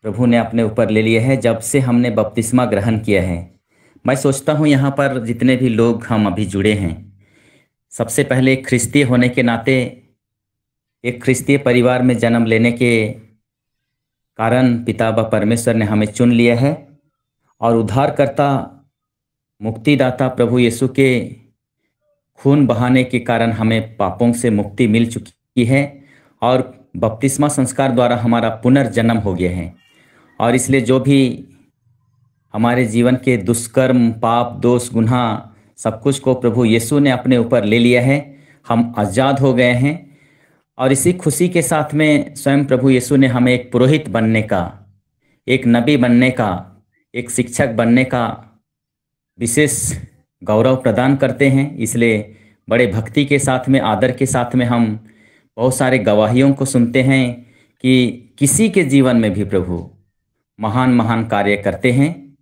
प्रभु ने अपने ऊपर ले लिया है जब से हमने बपतिस्मा ग्रहण किया है। मैं सोचता हूँ यहाँ पर जितने भी लोग हम अभी जुड़े हैं, सबसे पहले ख्रिस्तीय होने के नाते, एक ख्रिस्तीय परिवार में जन्म लेने के कारण पिता व परमेश्वर ने हमें चुन लिया है और उद्धारकर्ता, मुक्तिदाता प्रभु यीशु के खून बहाने के कारण हमें पापों से मुक्ति मिल चुकी है और बपतिस्मा संस्कार द्वारा हमारा पुनर्जन्म हो गया है। और इसलिए जो भी हमारे जीवन के दुष्कर्म, पाप, दोष, गुनाह, सब कुछ को प्रभु यीशु ने अपने ऊपर ले लिया है। हम आज़ाद हो गए हैं और इसी खुशी के साथ में स्वयं प्रभु यीशु ने हमें एक पुरोहित बनने का, एक नबी बनने का, एक शिक्षक बनने का विशेष गौरव प्रदान करते हैं। इसलिए बड़े भक्ति के साथ में, आदर के साथ में हम बहुत सारे गवाहियों को सुनते हैं कि किसी के जीवन में भी प्रभु महान महान कार्य करते हैं,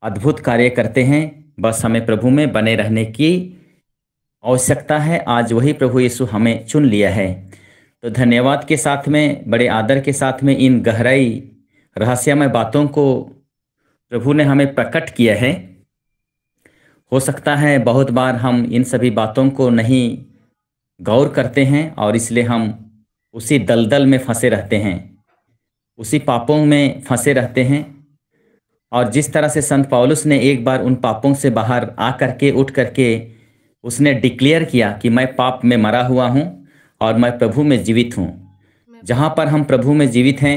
अद्भुत कार्य करते हैं। बस हमें प्रभु में बने रहने की आवश्यकता है। आज वही प्रभु यीशु हमें चुन लिया है। तो धन्यवाद के साथ में, बड़े आदर के साथ में इन गहराई रहस्यमय बातों को प्रभु ने हमें प्रकट किया है। हो सकता है बहुत बार हम इन सभी बातों को नहीं गौर करते हैं और इसलिए हम उसी दलदल में फंसे रहते हैं, उसी पापों में फंसे रहते हैं। और जिस तरह से संत पौलुस ने एक बार उन पापों से बाहर आ करके, उठ करके उसने डिक्लेयर किया कि मैं पाप में मरा हुआ हूँ और मैं प्रभु में जीवित हूँ। जहाँ पर हम प्रभु में जीवित हैं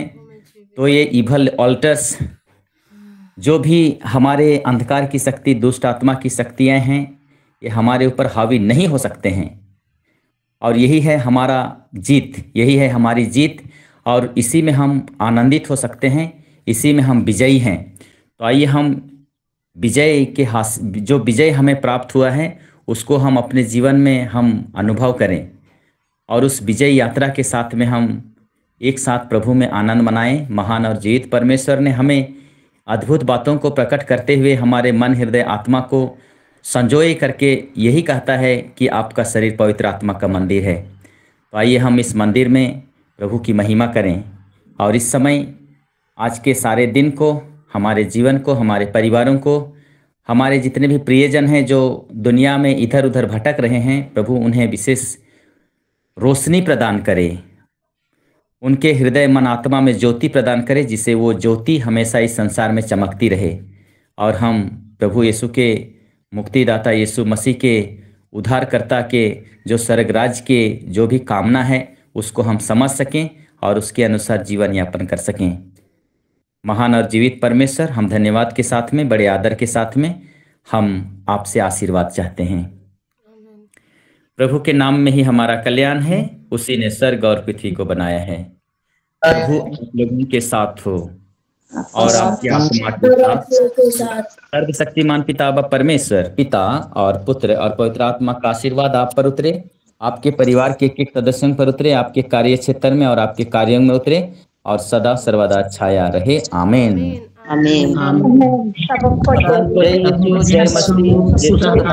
तो ये इवल ऑल्टर्स, जो भी हमारे अंधकार की शक्ति, दुष्ट आत्मा की शक्तियाँ हैं, ये हमारे ऊपर हावी नहीं हो सकते हैं। और यही है हमारा जीत, यही है हमारी जीत और इसी में हम आनंदित हो सकते हैं, इसी में हम विजयी हैं। तो आइए हम विजय के जो विजय हमें प्राप्त हुआ है उसको हम अपने जीवन में हम अनुभव करें और उस विजय यात्रा के साथ में हम एक साथ प्रभु में आनंद मनाएं। महान और जीवित परमेश्वर ने हमें अद्भुत बातों को प्रकट करते हुए हमारे मन, हृदय, आत्मा को संजोए करके यही कहता है कि आपका शरीर पवित्र आत्मा का मंदिर है। तो आइए हम इस मंदिर में प्रभु की महिमा करें और इस समय, आज के सारे दिन को, हमारे जीवन को, हमारे परिवारों को, हमारे जितने भी प्रियजन हैं जो दुनिया में इधर उधर भटक रहे हैं, प्रभु उन्हें विशेष रोशनी प्रदान करे, उनके हृदय, मन, आत्मा में ज्योति प्रदान करे, जिससे वो ज्योति हमेशा इस संसार में चमकती रहे और हम प्रभु यीशु के, मुक्तिदाता यीशु मसीह के, उद्धारकर्ता के जो स्वर्गराज के जो भी कामना है उसको हम समझ सकें और उसके अनुसार जीवन यापन कर सकें। महान और जीवित परमेश्वर, हम धन्यवाद के साथ में, बड़े आदर के साथ में हम आपसे आशीर्वाद चाहते हैं। प्रभु के नाम में ही हमारा कल्याण है, उसी ने स्वर्ग और पृथ्वी को बनाया है। प्रभु आप लोगों के साथ हो और आपकी आत्मा के साथ। सर्वशक्तिमान पिता व परमेश्वर, पिता और पुत्र और पवित्र आत्मा का आशीर्वाद आप पर उतरे, आपके परिवार के एक सदस्यों पर उतरे, आपके कार्य क्षेत्र में और आपके कार्यों में उतरे और सदा सर्वदा छाया रहे। आमीन। आमीन। जय मसीह।